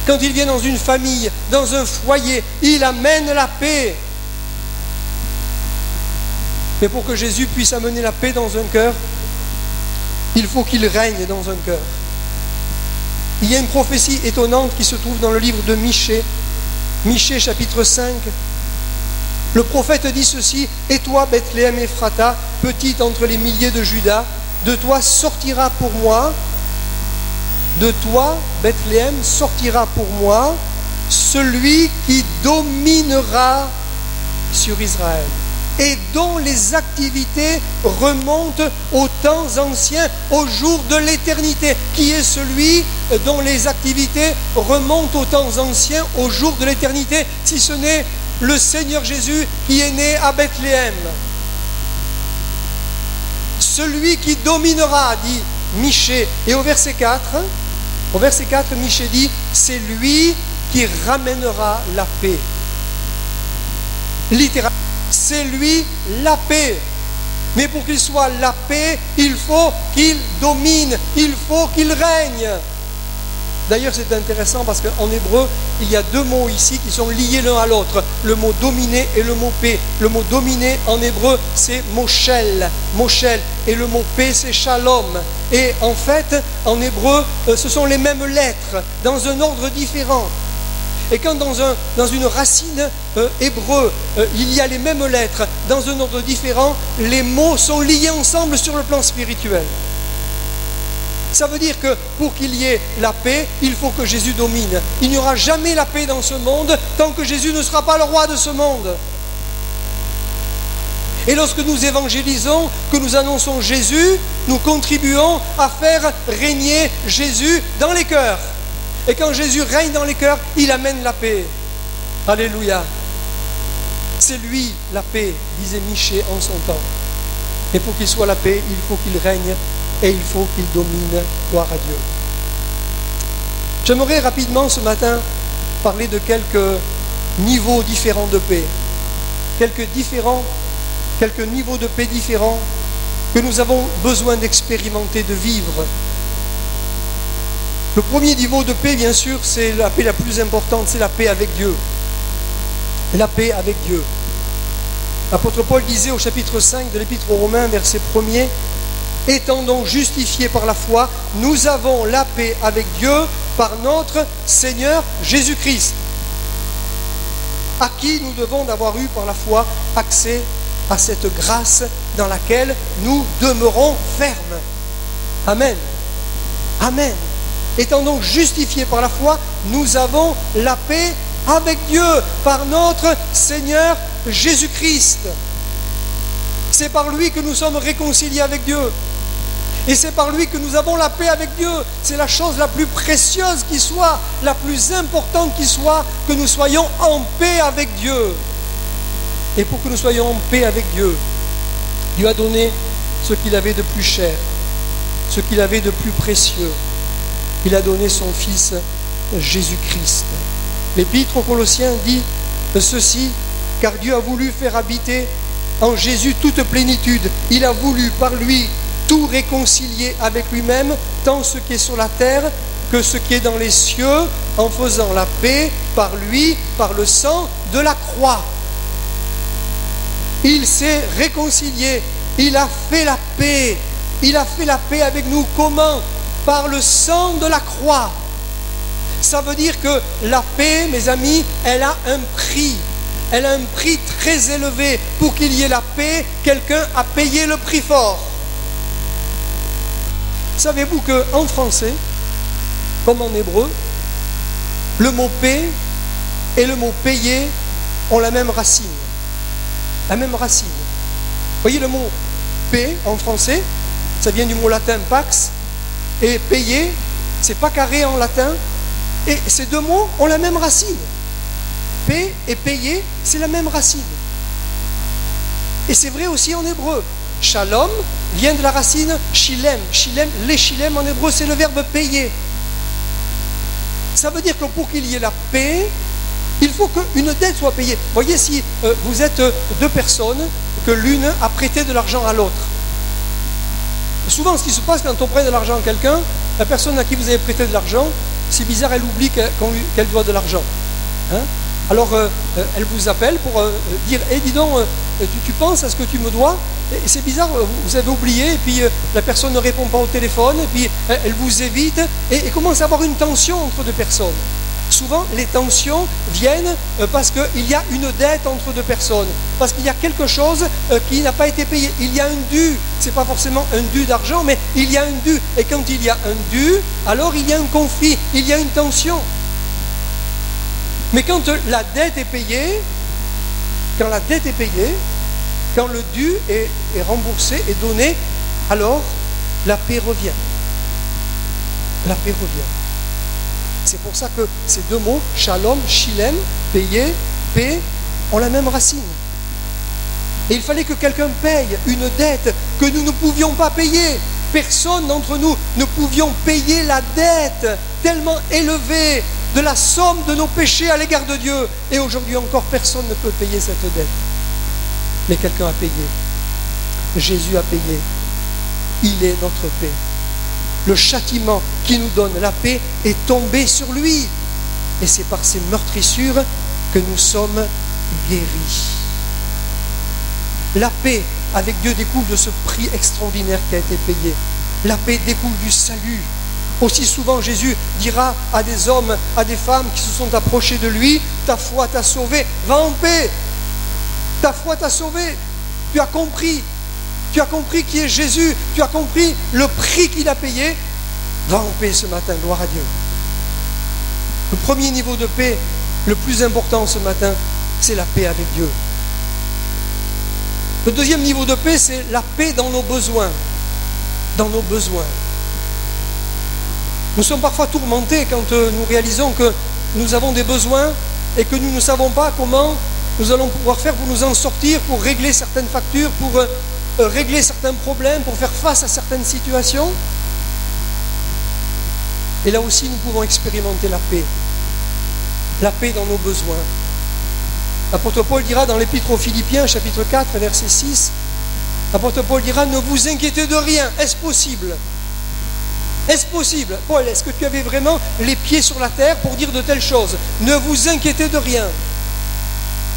Quand il vient dans une famille, dans un foyer, il amène la paix. Mais pour que Jésus puisse amener la paix dans un cœur, il faut qu'il règne dans un cœur. Il y a une prophétie étonnante qui se trouve dans le livre de Michée. Michée chapitre 5. Le prophète dit ceci: et toi, Bethléem Ephrata, petite entre les milliers de Juda, de toi sortira pour moi, de toi, Bethléem, sortira pour moi celui qui dominera sur Israël et dont les activités remontent aux temps anciens, au jour de l'éternité. Qui est celui dont les activités remontent aux temps anciens, au jour de l'éternité, si ce n'est le Seigneur Jésus qui est né à Bethléem? Celui qui dominera, dit Michée. Et au verset 4, Michée dit, c'est lui qui ramènera la paix. Littéralement, c'est lui la paix. Mais pour qu'il soit la paix, il faut qu'il domine, il faut qu'il règne. D'ailleurs, c'est intéressant parce qu'en hébreu, il y a deux mots ici qui sont liés l'un à l'autre. Le mot dominer et le mot paix. Le mot dominer en hébreu, c'est moshel. Moshel. Et le mot paix, c'est shalom. Et en fait, en hébreu, ce sont les mêmes lettres, dans un ordre différent. Et quand dans une racine hébreu, il y a les mêmes lettres, dans un ordre différent, les mots sont liés ensemble sur le plan spirituel. Ça veut dire que pour qu'il y ait la paix, il faut que Jésus domine. Il n'y aura jamais la paix dans ce monde tant que Jésus ne sera pas le roi de ce monde. Et lorsque nous évangélisons, que nous annonçons Jésus, nous contribuons à faire régner Jésus dans les cœurs. Et quand Jésus règne dans les cœurs, il amène la paix. Alléluia. C'est lui la paix, disait Michée en son temps. Et pour qu'il soit la paix, il faut qu'il règne et il faut qu'il domine. Gloire à Dieu. J'aimerais rapidement ce matin parler de quelques niveaux différents de paix. Quelques niveaux de paix différents que nous avons besoin d'expérimenter, de vivre. Le premier niveau de paix, bien sûr, c'est la paix la plus importante, c'est la paix avec Dieu. La paix avec Dieu. L'apôtre Paul disait au chapitre 5 de l'Épître aux Romains, verset 1er, « Étant donc justifiés par la foi, nous avons la paix avec Dieu par notre Seigneur Jésus-Christ, à qui nous devons d'avoir eu par la foi accès à cette grâce dans laquelle nous demeurons fermes. » Amen. Amen. Étant donc justifiés par la foi, nous avons la paix avec Dieu par notre Seigneur Jésus-Christ. C'est par lui que nous sommes réconciliés avec Dieu. Et c'est par lui que nous avons la paix avec Dieu. C'est la chose la plus précieuse qui soit, la plus importante qui soit, que nous soyons en paix avec Dieu. Et pour que nous soyons en paix avec Dieu, Dieu a donné ce qu'il avait de plus cher, ce qu'il avait de plus précieux. Il a donné son Fils Jésus-Christ. L'Épître aux Colossiens dit ceci, car Dieu a voulu faire habiter en Jésus toute plénitude. Il a voulu par lui tout réconcilier avec lui-même, tant ce qui est sur la terre que ce qui est dans les cieux en faisant la paix par lui, par le sang de la croix. Il s'est réconcilié, il a fait la paix. Il a fait la paix avec nous. Comment? Par le sang de la croix. Ça veut dire que la paix, mes amis, elle a un prix. Elle a un prix très élevé. Pour qu'il y ait la paix, quelqu'un a payé le prix fort. Savez-vous qu'en français, comme en hébreu, le mot paix et le mot payer ont la même racine. La même racine. Vous voyez le mot paix en français, ça vient du mot latin pax, et payer, c'est pas carré en latin, et ces deux mots ont la même racine. Paix et payer, c'est la même racine. Et c'est vrai aussi en hébreu. Shalom vient de la racine shilem. Shilem, les shilem en hébreu, c'est le verbe payer. Ça veut dire que pour qu'il y ait la paix, il faut qu'une dette soit payée. Voyez, si vous êtes deux personnes, que l'une a prêté de l'argent à l'autre. Souvent, ce qui se passe quand on prête de l'argent à quelqu'un, la personne à qui vous avez prêté de l'argent, c'est bizarre, elle oublie qu'elle doit de l'argent. Hein? Alors, elle vous appelle pour dire « dis donc, tu penses à ce que tu me dois ?» Et c'est bizarre, vous avez oublié, et puis la personne ne répond pas au téléphone, et puis elle vous évite, et commence à avoir une tension entre deux personnes. Souvent, les tensions viennent parce qu'il y a une dette entre deux personnes, parce qu'il y a quelque chose qui n'a pas été payé. Il y a un dû, ce n'est pas forcément un dû d'argent, mais il y a un dû. Et quand il y a un dû, alors il y a un conflit, il y a une tension. Mais quand la dette est payée, quand le dû est remboursé, est donné, alors la paix revient. La paix revient. C'est pour ça que ces deux mots, shalom, shilem, payer, paix, ont la même racine. Et il fallait que quelqu'un paye une dette que nous ne pouvions pas payer. Personne d'entre nous ne pouvions payer la dette tellement élevée de la somme de nos péchés à l'égard de Dieu. Et aujourd'hui encore, personne ne peut payer cette dette. Mais quelqu'un a payé. Jésus a payé. Il est notre paix. Le châtiment qui nous donne la paix est tombé sur lui. Et c'est par ces meurtrissures que nous sommes guéris. La paix avec Dieu découle de ce prix extraordinaire qui a été payé. La paix découle du salut. Aussi souvent Jésus dira à des hommes, à des femmes qui se sont approchés de lui, ta foi t'a sauvé, va en paix. Ta foi t'a sauvé. Tu as compris. Tu as compris qui est Jésus. Tu as compris le prix qu'il a payé. Va en paix ce matin. Gloire à Dieu. Le premier niveau de paix, le plus important ce matin, c'est la paix avec Dieu. Le deuxième niveau de paix, c'est la paix dans nos besoins. Dans nos besoins. Nous sommes parfois tourmentés quand nous réalisons que nous avons des besoins et que nous ne savons pas comment nous allons pouvoir faire pour nous en sortir, pour régler certaines factures, pour régler certains problèmes, pour faire face à certaines situations. Et là aussi, nous pouvons expérimenter la paix. La paix dans nos besoins. L'apôtre Paul dira dans l'Épître aux Philippiens, chapitre 4, verset 6, l'apôtre Paul dira, ne vous inquiétez de rien. Est-ce possible? Est-ce possible? Paul, est-ce que tu avais vraiment les pieds sur la terre pour dire de telles choses? Ne vous inquiétez de rien.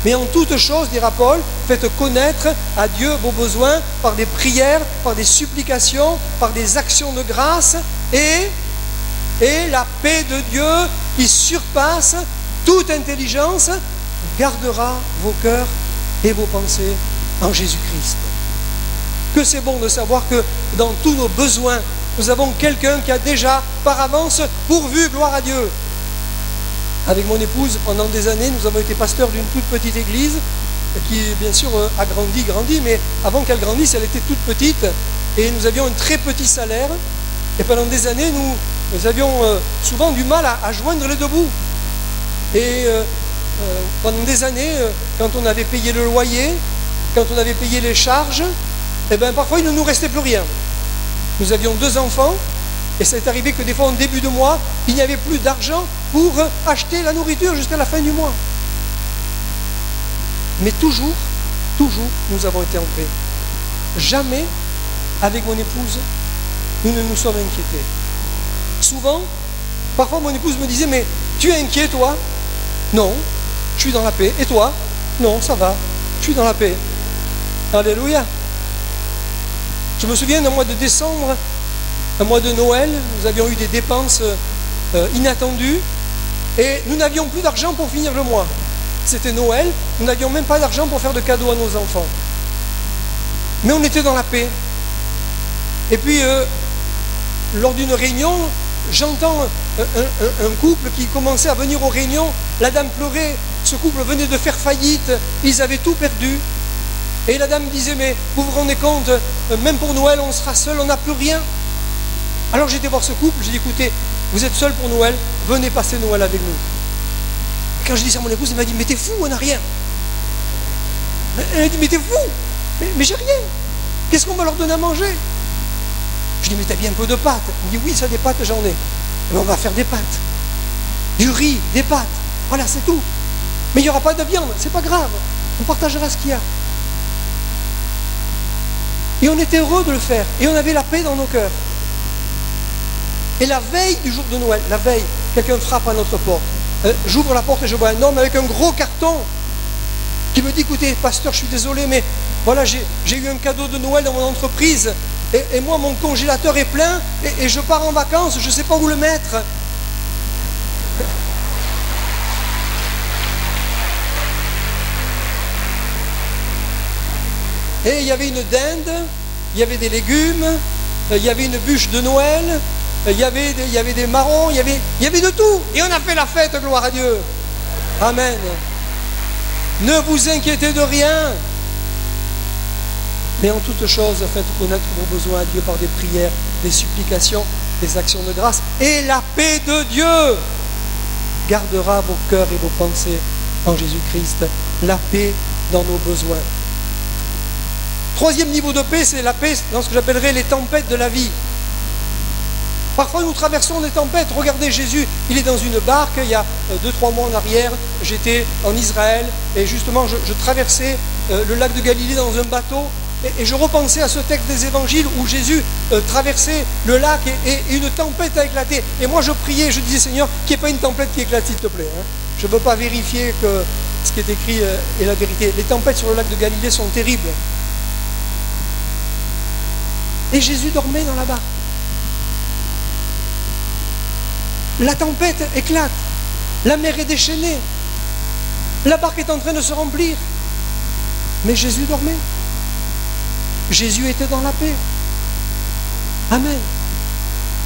Mais en toute chose, dira Paul, faites connaître à Dieu vos besoins par des prières, par des supplications, par des actions de grâce, et la paix de Dieu qui surpasse toute intelligence gardera vos cœurs et vos pensées en Jésus-Christ. Que c'est bon de savoir que dans tous nos besoins, nous avons quelqu'un qui a déjà par avance pourvu, gloire à Dieu. Avec mon épouse, pendant des années, nous avons été pasteurs d'une toute petite église qui, bien sûr, a grandi, mais avant qu'elle grandisse, elle était toute petite et nous avions un très petit salaire. Et pendant des années, nous avions souvent du mal à joindre les deux bouts. Et pendant des années, quand on avait payé le loyer, quand on avait payé les charges, eh bien, parfois il ne nous restait plus rien. Nous avions 2 enfants, et c'est arrivé que des fois, en début de mois, il n'y avait plus d'argent pour acheter la nourriture jusqu'à la fin du mois. Mais toujours, nous avons été en paix. Jamais, avec mon épouse, nous ne nous sommes inquiétés. Souvent, Parfois mon épouse me disait, mais tu es inquiet toi? Non, je suis dans la paix. Et toi? Non, ça va, je suis dans la paix. Alléluia. Je me souviens d'un mois de décembre, un mois de Noël, nous avions eu des dépenses inattendues et nous n'avions plus d'argent pour finir le mois. C'était Noël, nous n'avions même pas d'argent pour faire de cadeaux à nos enfants. Mais on était dans la paix. Et puis, lors d'une réunion, j'entends un couple qui commençait à venir aux réunions. La dame pleurait, ce couple venait de faire faillite, ils avaient tout perdu. Et la dame disait, mais vous vous rendez compte, même pour Noël, on sera seul, on n'a plus rien. Alors j'ai été voir ce couple, j'ai dit, écoutez, vous êtes seul pour Noël, venez passer Noël avec nous. Et quand je dis ça à mon épouse, elle m'a dit, mais t'es fou, on n'a rien. Elle m'a dit, mais t'es fou, mais j'ai rien. Qu'est-ce qu'on va leur donner à manger? Je dis, mais t'as bien un peu de pâtes? Il me dit, oui, ça, des pâtes, j'en ai. Mais on va faire des pâtes. Du riz, des pâtes. Voilà, c'est tout. Mais il n'y aura pas de viande, c'est pas grave. On partagera ce qu'il y a. Et on était heureux de le faire. Et on avait la paix dans nos cœurs. Et la veille du jour de Noël, la veille, quelqu'un frappe à notre porte. J'ouvre la porte et je vois un homme avec un gros carton qui me dit, écoutez, pasteur, je suis désolé, mais voilà, j'ai eu un cadeau de Noël dans mon entreprise. Et moi, mon congélateur est plein et je pars en vacances, je ne sais pas où le mettre. Et il y avait une dinde, il y avait des légumes, il y avait une bûche de Noël, il y avait des marrons, il y avait de tout. Et on a fait la fête, gloire à Dieu. Amen. Ne vous inquiétez de rien. Mais en toute chose, faites connaître vos besoins à Dieu par des prières, des supplications, des actions de grâce. Et la paix de Dieu gardera vos cœurs et vos pensées en Jésus-Christ. La paix dans nos besoins. Troisième niveau de paix, c'est la paix dans ce que j'appellerais les tempêtes de la vie. Parfois nous traversons des tempêtes. Regardez Jésus, il est dans une barque. Il y a 2-3 mois en arrière, j'étais en Israël et justement je traversais le lac de Galilée dans un bateau et je repensais à ce texte des évangiles où Jésus traversait le lac et une tempête a éclaté. Et moi je priais, je disais, Seigneur, qu'il n'y ait pas une tempête qui éclate, s'il te plaît. Je ne veux pas vérifier que ce qui est écrit est la vérité. Les tempêtes sur le lac de Galilée sont terribles. Et Jésus dormait dans la barque. La tempête éclate. La mer est déchaînée. La barque est en train de se remplir. Mais Jésus dormait. Jésus était dans la paix. Amen.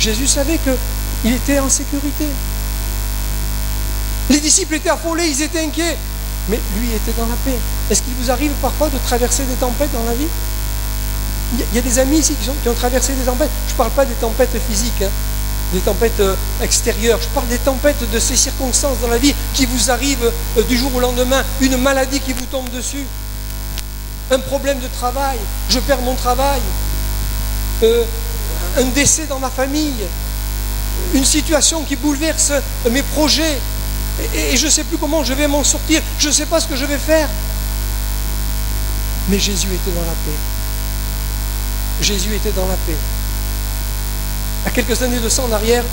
Jésus savait qu'il était en sécurité. Les disciples étaient affolés, ils étaient inquiets. Mais lui était dans la paix. Est-ce qu'il vous arrive parfois de traverser des tempêtes dans la vie? Il y a des amis ici qui ont traversé des tempêtes. Je ne parle pas des tempêtes physiques, des tempêtes extérieures. Je parle des tempêtes de ces circonstances dans la vie qui vous arrivent du jour au lendemain. Une maladie qui vous tombe dessus. Un problème de travail. Je perds mon travail. Un décès dans ma famille. Une situation qui bouleverse mes projets. Et je ne sais plus comment je vais m'en sortir. Je ne sais pas ce que je vais faire. Mais Jésus était dans la paix. Jésus était dans la paix. À quelques années de ça en arrière,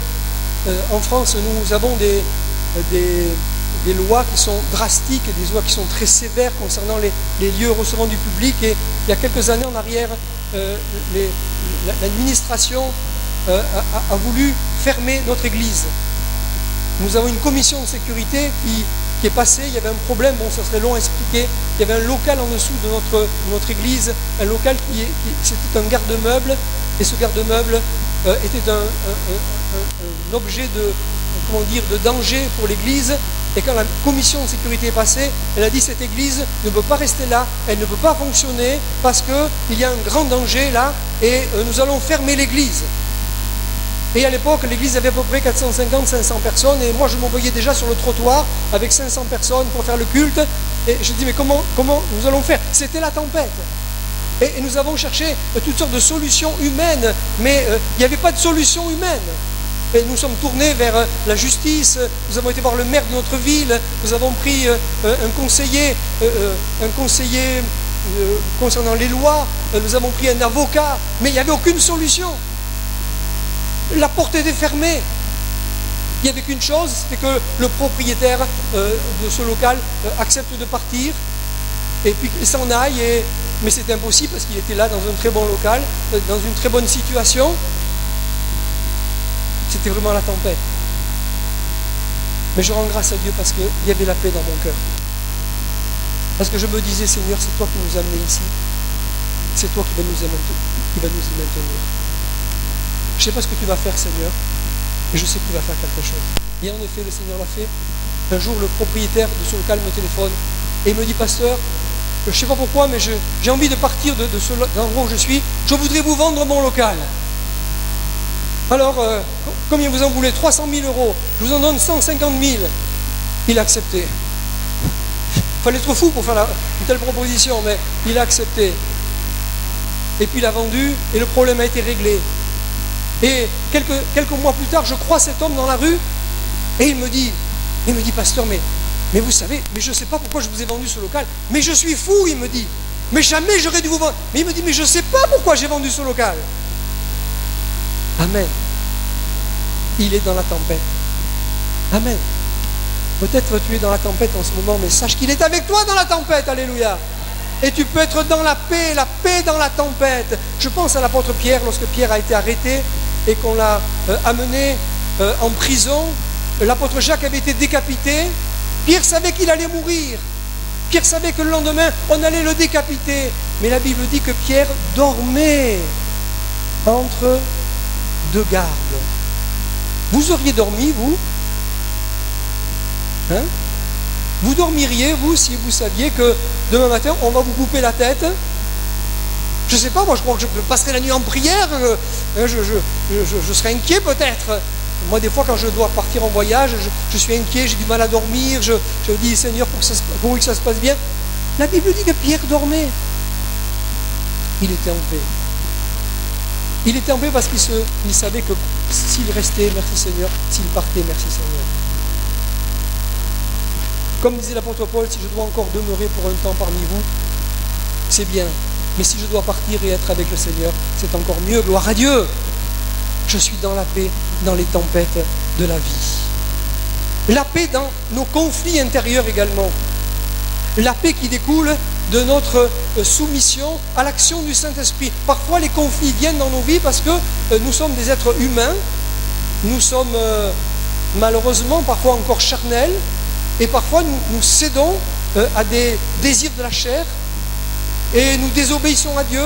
en France, nous avons des lois qui sont drastiques, des lois qui sont très sévères concernant les lieux recevant du public. Et il y a quelques années en arrière, l'administration a voulu fermer notre église. Nous avons une commission de sécurité qui est passée. Il y avait un problème, bon, ça serait long à expliquer. Il y avait un local en dessous de notre église, un local c'était un garde-meuble, et ce garde-meuble était un objet de danger pour l'église. Et quand la commission de sécurité est passée, elle a dit, cette église ne peut pas rester là, elle ne peut pas fonctionner parce qu'il y a un grand danger là, et nous allons fermer l'église. Et à l'époque, l'église avait à peu près 450-500 personnes, et moi je m'envoyais déjà sur le trottoir avec 500 personnes pour faire le culte, et je dis, mais comment nous allons faire? C'était la tempête. Et nous avons cherché toutes sortes de solutions humaines, mais il n'y avait pas de solution humaine. Et nous sommes tournés vers la justice, nous avons été voir le maire de notre ville, nous avons pris un conseiller concernant les lois, nous avons pris un avocat, mais il n'y avait aucune solution. La porte était fermée. Il n'y avait qu'une chose, c'était que le propriétaire de ce local accepte de partir et puis qu'il s'en aille. Mais c'était impossible parce qu'il était là dans un très bon local, dans une très bonne situation. C'était vraiment la tempête. Mais je rends grâce à Dieu parce qu'il y avait la paix dans mon cœur. Parce que je me disais, Seigneur, c'est toi qui nous as amenés ici. C'est toi qui vas nous y maintenir. Je ne sais pas ce que tu vas faire, Seigneur, mais je sais que tu vas faire quelque chose. Et en effet, le Seigneur l'a fait. Un jour, le propriétaire de ce local me téléphone et il me dit, pasteur, je ne sais pas pourquoi, mais j'ai envie de partir de ce endroit où je suis. Je voudrais vous vendre mon local. Alors, combien vous en voulez? 300 000 euros. Je vous en donne 150 000. Il a accepté. Il fallait être fou pour faire une telle proposition, mais il a accepté. Et puis il a vendu et le problème a été réglé. Et quelques mois plus tard, je crois cet homme dans la rue et il me dit, pasteur, mais vous savez, mais je ne sais pas pourquoi je vous ai vendu ce local, mais je suis fou, il me dit. Mais jamais j'aurais dû vous vendre. Mais il me dit, mais je ne sais pas pourquoi j'ai vendu ce local. Amen. Il est dans la tempête. Amen. Peut-être tu es dans la tempête en ce moment, mais sache qu'il est avec toi dans la tempête. Alléluia. Et tu peux être dans la paix dans la tempête. Je pense à l'apôtre Pierre, lorsque Pierre a été arrêté et qu'on l'a amené en prison. L'apôtre Jacques avait été décapité. Pierre savait qu'il allait mourir. Pierre savait que le lendemain, on allait le décapiter. Mais la Bible dit que Pierre dormait entre deux gardes. Vous auriez dormi, vous? Hein? Vous dormiriez, vous, si vous saviez que demain matin, on va vous couper la tête? Je ne sais pas, moi je crois que je passerai la nuit en prière, je serai inquiet peut-être. Moi, des fois, quand je dois partir en voyage, je suis inquiet, j'ai du mal à dormir, je dis, Seigneur, pour que ça se passe bien. La Bible dit que Pierre dormait. Il était en paix. Il était en paix parce qu'il savait que s'il restait, merci Seigneur, s'il partait, merci Seigneur. Comme disait l'apôtre Paul, si je dois encore demeurer pour un temps parmi vous, c'est bien. Mais si je dois partir et être avec le Seigneur, c'est encore mieux. Gloire à Dieu. Je suis dans la paix, dans les tempêtes de la vie. La paix dans nos conflits intérieurs également. La paix qui découle de notre soumission à l'action du Saint-Esprit. Parfois, les conflits viennent dans nos vies parce que nous sommes des êtres humains. Nous sommes malheureusement parfois encore charnels. Et parfois, nous cédons à des désirs de la chair et nous désobéissons à Dieu.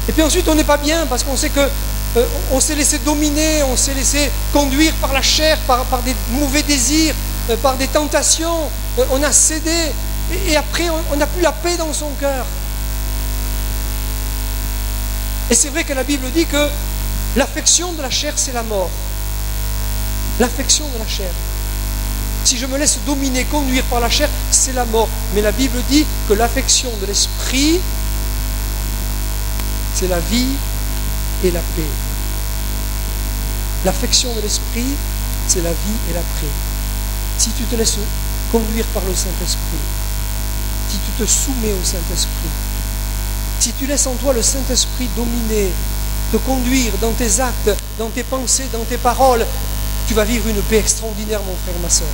Et puis ensuite, on n'est pas bien parce qu'on sait que on s'est laissé dominer, on s'est laissé conduire par la chair, par des mauvais désirs, par des tentations. On a cédé et après, on n'a plus la paix dans son cœur. Et c'est vrai que la Bible dit que l'affection de la chair, c'est la mort. L'affection de la chair. Si je me laisse dominer, conduire par la chair, c'est la mort. Mais la Bible dit que l'affection de l'esprit, c'est la vie et la paix. L'affection de l'esprit, c'est la vie et la paix. Si tu te laisses conduire par le Saint-Esprit, si tu te soumets au Saint-Esprit, si tu laisses en toi le Saint-Esprit dominer, te conduire dans tes actes, dans tes pensées, dans tes paroles, tu vas vivre une paix extraordinaire, mon frère, ma soeur.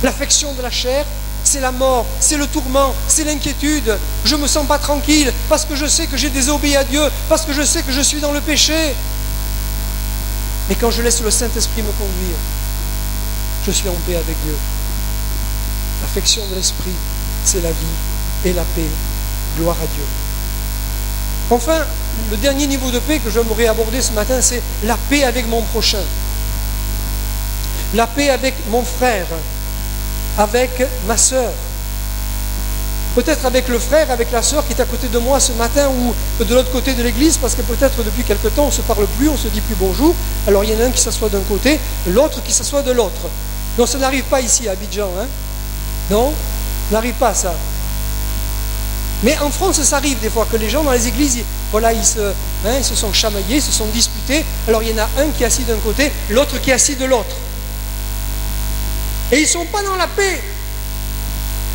L'affection de la chair, c'est la mort, c'est le tourment, c'est l'inquiétude. Je ne me sens pas tranquille parce que je sais que j'ai désobéi à Dieu, parce que je sais que je suis dans le péché. Mais quand je laisse le Saint-Esprit me conduire, je suis en paix avec Dieu. L'affection de l'esprit, c'est la vie et la paix. Gloire à Dieu. Enfin, le dernier niveau de paix que j'aimerais aborder ce matin, c'est la paix avec mon prochain. La paix avec mon frère, avec ma sœur. Peut-être avec le frère, avec la sœur qui est à côté de moi ce matin ou de l'autre côté de l'église, parce que peut-être depuis quelque temps on ne se parle plus, on ne se dit plus bonjour. Alors il y en a un qui s'assoit d'un côté, l'autre qui s'assoit de l'autre. Non, ça n'arrive pas ici à Abidjan, hein? Non, ça n'arrive pas ça. Mais en France, ça arrive des fois que les gens dans les églises, voilà, ils se sont chamaillés, ils se sont disputés. Alors il y en a un qui est assis d'un côté, l'autre qui est assis de l'autre. Et ils ne sont pas dans la paix.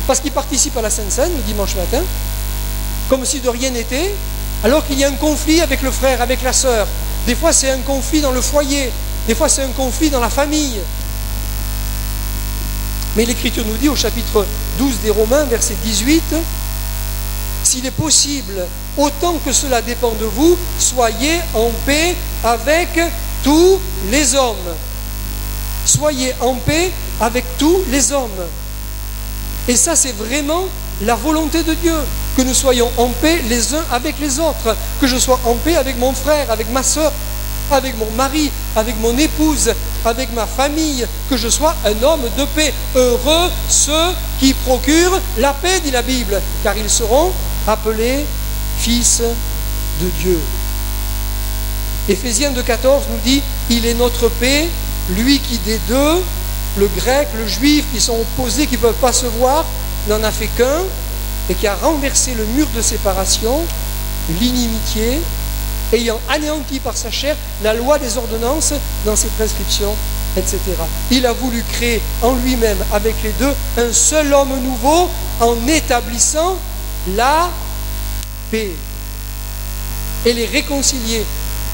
Parce qu'ils participent à la Sainte Seine le dimanche matin, comme si de rien n'était, alors qu'il y a un conflit avec le frère, avec la sœur. Des fois, c'est un conflit dans le foyer. Des fois, c'est un conflit dans la famille. Mais l'Écriture nous dit au chapitre 12 des Romains, verset 18, « S'il est possible, autant que cela dépend de vous, soyez en paix avec tous les hommes. » Soyez en paix avec tous les hommes. Et ça, c'est vraiment la volonté de Dieu, que nous soyons en paix les uns avec les autres, que je sois en paix avec mon frère, avec ma soeur, avec mon mari, avec mon épouse, avec ma famille, que je sois un homme de paix. Heureux ceux qui procurent la paix, dit la Bible, car ils seront appelés fils de Dieu. Éphésiens 2,14 nous dit, il est notre paix, lui qui des deux, le grec, le juif, qui sont opposés, qui ne peuvent pas se voir, n'en a fait qu'un, et qui a renversé le mur de séparation, l'inimitié, ayant anéanti par sa chair la loi des ordonnances dans ses prescriptions, etc. Il a voulu créer en lui-même, avec les deux, un seul homme nouveau, en établissant la paix, et les réconcilier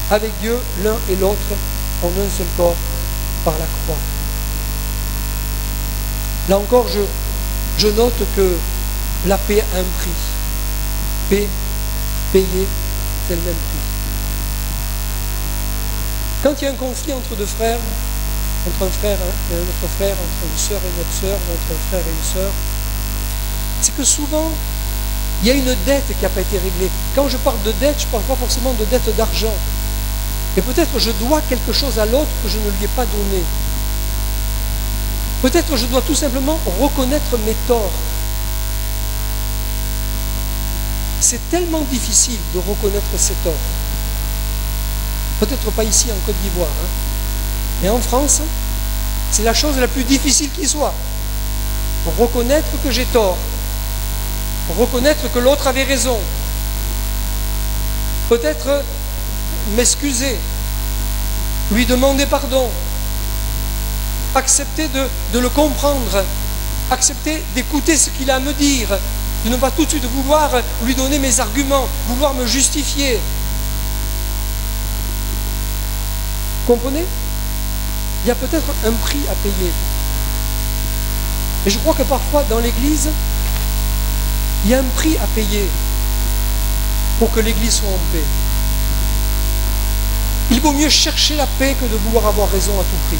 avec Dieu l'un et l'autre en un seul corps par la croix. Là encore, je note que la paix a un prix. Paix, payer, c'est le même prix. Quand il y a un conflit entre deux frères, entre un frère et un autre frère, entre une sœur et une autre sœur, entre un frère et une sœur, c'est que souvent, il y a une dette qui n'a pas été réglée. Quand je parle de dette, je ne parle pas forcément de dette d'argent. Mais peut-être je dois quelque chose à l'autre que je ne lui ai pas donné. Peut-être je dois tout simplement reconnaître mes torts. C'est tellement difficile de reconnaître ses torts. Peut-être pas ici en Côte d'Ivoire, hein. Mais en France, c'est la chose la plus difficile qui soit. Reconnaître que j'ai tort. Reconnaître que l'autre avait raison. Peut-être m'excuser, lui demander pardon, accepter de le comprendre, accepter d'écouter ce qu'il a à me dire, de ne pas tout de suite vouloir lui donner mes arguments, vouloir me justifier. Comprenez? Il y a peut-être un prix à payer. Et je crois que parfois dans l'Église, il y a un prix à payer pour que l'Église soit en paix. Il vaut mieux chercher la paix que de vouloir avoir raison à tout prix.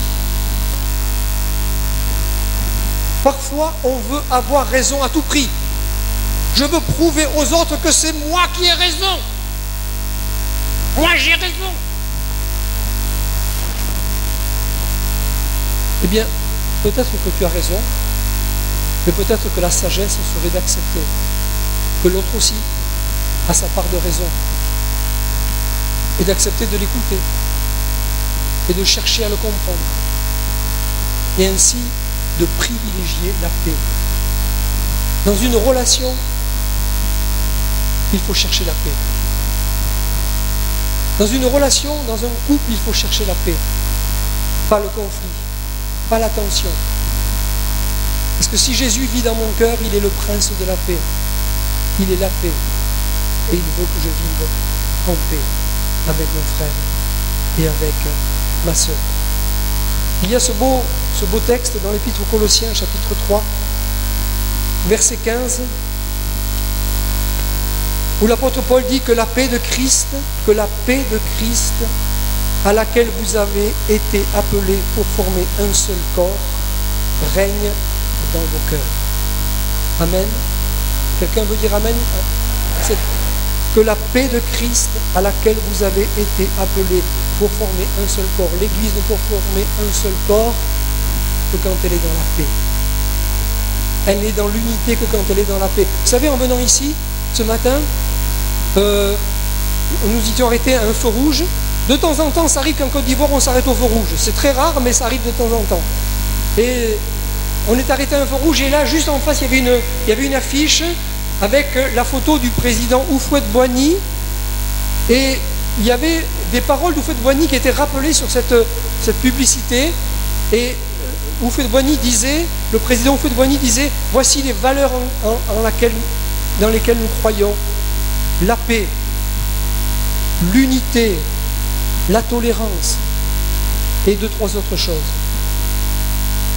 Parfois, on veut avoir raison à tout prix. Je veux prouver aux autres que c'est moi qui ai raison. Moi, j'ai raison. Eh bien, peut-être que tu as raison, mais peut-être que la sagesse serait d'accepter que l'autre aussi a sa part de raison et d'accepter de l'écouter et de chercher à le comprendre et ainsi de privilégier la paix. Dans une relation, il faut chercher la paix. Dans une relation, dans un couple, il faut chercher la paix. Pas le conflit, pas la tension. Parce que si Jésus vit dans mon cœur, il est le prince de la paix. Il est la paix. Et il veut que je vive en paix avec mon frère et avec ma sœur. Il y a ce beau texte dans l'Épître aux Colossiens, chapitre 3, verset 15, où l'apôtre Paul dit que la paix de Christ, à laquelle vous avez été appelés pour former un seul corps, règne dans vos cœurs. Amen. Quelqu'un veut dire Amen? C'est que la paix de Christ à laquelle vous avez été appelés pour former un seul corps. L'Église ne peut former un seul corps que quand elle est dans la paix. Elle n'est dans l'unité que quand elle est dans la paix. Vous savez, en venant ici, ce matin, nous étions arrêtés à un feu rouge. De temps en temps, ça arrive qu'en Côte d'Ivoire, on s'arrête au feu rouge. C'est très rare, mais ça arrive de temps en temps. Et on est arrêté à un feu rouge, et là, juste en face, il y avait une affiche avec la photo du président Houphouët-Boigny, et il y avait des paroles d'Houphouët-Boigny qui étaient rappelées sur cette publicité, et Houphouët-Boigny disait, le président Houphouët-Boigny disait, voici les valeurs dans lesquelles nous croyons: la paix, l'unité, la tolérance et 2-3 autres choses.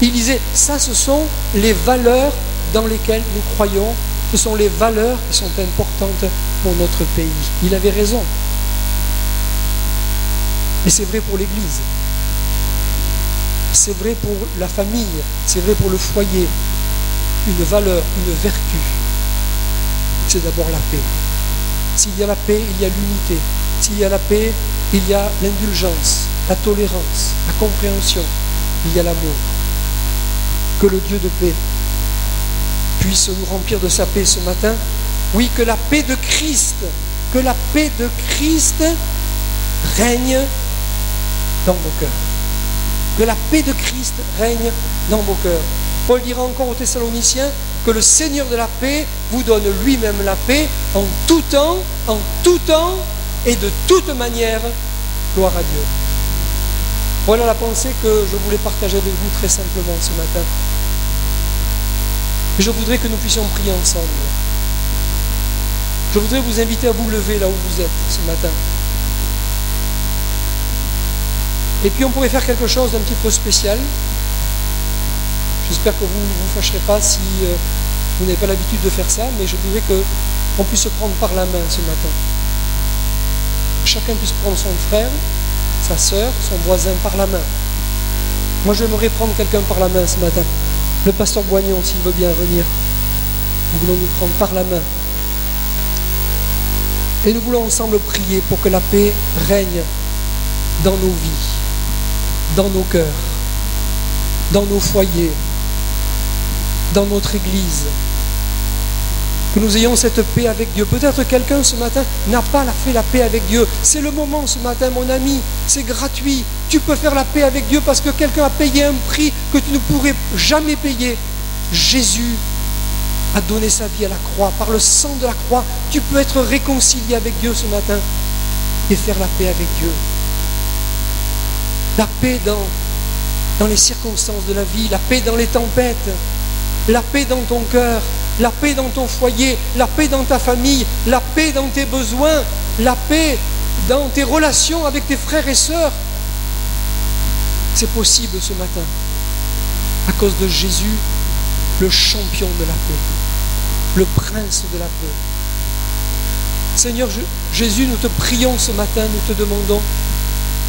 Il disait, ça ce sont les valeurs dans lesquelles nous croyons, ce sont les valeurs qui sont importantes pour notre pays. Il avait raison. Et c'est vrai pour l'Église. C'est vrai pour la famille, c'est vrai pour le foyer. Une valeur, une vertu, c'est d'abord la paix. S'il y a la paix, il y a l'unité. S'il y a la paix, il y a l'indulgence, la tolérance, la compréhension, il y a l'amour. Que le Dieu de paix puisse nous remplir de sa paix ce matin. Oui, que la paix de Christ, règne dans vos cœurs. Que la paix de Christ règne dans vos cœurs. Paul dira encore aux Thessaloniciens que le Seigneur de la paix vous donne lui-même la paix en tout temps et de toute manière. Gloire à Dieu. Voilà la pensée que je voulais partager avec vous très simplement ce matin. Et je voudrais que nous puissions prier ensemble. Je voudrais vous inviter à vous lever là où vous êtes ce matin. Et puis on pourrait faire quelque chose d'un petit peu spécial. J'espère que vous ne vous fâcherez pas si vous n'avez pas l'habitude de faire ça, mais je voudrais qu'on puisse se prendre par la main ce matin. Chacun puisse prendre son frère, sa sœur, son voisin par la main. Moi j'aimerais prendre quelqu'un par la main ce matin. Le pasteur Boignon, s'il veut bien venir. Nous voulons nous prendre par la main. Et nous voulons ensemble prier pour que la paix règne dans nos vies, dans nos cœurs, dans nos foyers, dans notre Église. Que nous ayons cette paix avec Dieu. Peut-être quelqu'un ce matin n'a pas fait la paix avec Dieu. C'est le moment ce matin, mon ami. C'est gratuit. Tu peux faire la paix avec Dieu parce que quelqu'un a payé un prix que tu ne pourrais jamais payer. Jésus a donné sa vie à la croix. Par le sang de la croix, tu peux être réconcilié avec Dieu ce matin et faire la paix avec Dieu. La paix dans les circonstances de la vie, la paix dans les tempêtes, la paix dans ton cœur, la paix dans ton foyer, la paix dans ta famille, la paix dans tes besoins, la paix dans tes relations avec tes frères et sœurs. C'est possible ce matin, à cause de Jésus, le champion de la paix, le prince de la paix. Seigneur Jésus, nous te prions ce matin, nous te demandons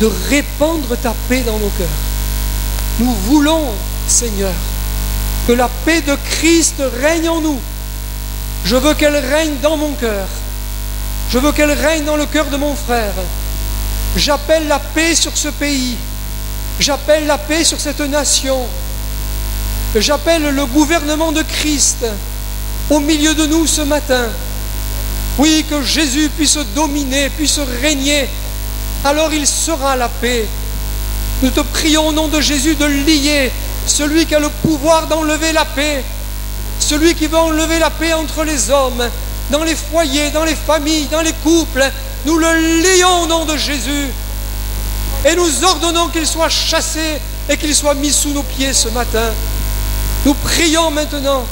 de répandre ta paix dans nos cœurs. Nous voulons, Seigneur, que la paix de Christ règne en nous. Je veux qu'elle règne dans mon cœur. Je veux qu'elle règne dans le cœur de mon frère. J'appelle la paix sur ce pays. J'appelle la paix sur cette nation. J'appelle le gouvernement de Christ au milieu de nous ce matin. Oui, que Jésus puisse dominer, puisse régner. Alors il sera la paix. Nous te prions au nom de Jésus de lier celui qui a le pouvoir d'enlever la paix, celui qui veut enlever la paix entre les hommes, dans les foyers, dans les familles, dans les couples. Nous le lions au nom de Jésus et nous ordonnons qu'il soit chassé et qu'il soit mis sous nos pieds ce matin. Nous prions maintenant,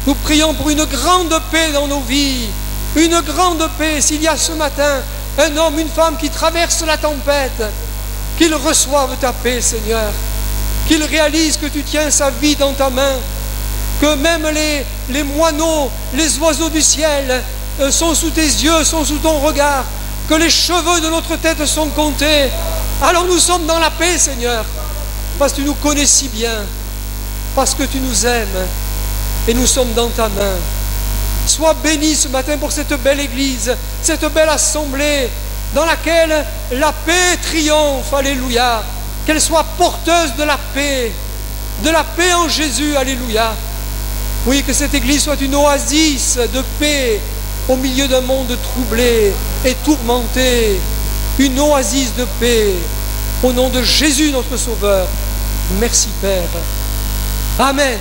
nous prions pour une grande paix dans nos vies, une grande paix. S'il y a ce matin un homme, une femme qui traverse la tempête, qu'il reçoive ta paix, Seigneur, qu'il réalise que tu tiens sa vie dans ta main, que même les moineaux, les oiseaux du ciel sont sous tes yeux, sont sous ton regard, que les cheveux de notre tête sont comptés. Alors nous sommes dans la paix, Seigneur, parce que tu nous connais si bien, parce que tu nous aimes et nous sommes dans ta main. Sois béni ce matin pour cette belle église, cette belle assemblée dans laquelle la paix triomphe, alléluia. Qu'elle soit porteuse de la paix en Jésus, alléluia. Oui, que cette église soit une oasis de paix au milieu d'un monde troublé et tourmenté. Une oasis de paix au nom de Jésus notre Sauveur. Merci Père. Amen.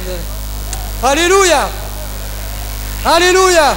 Alléluia. Alléluia.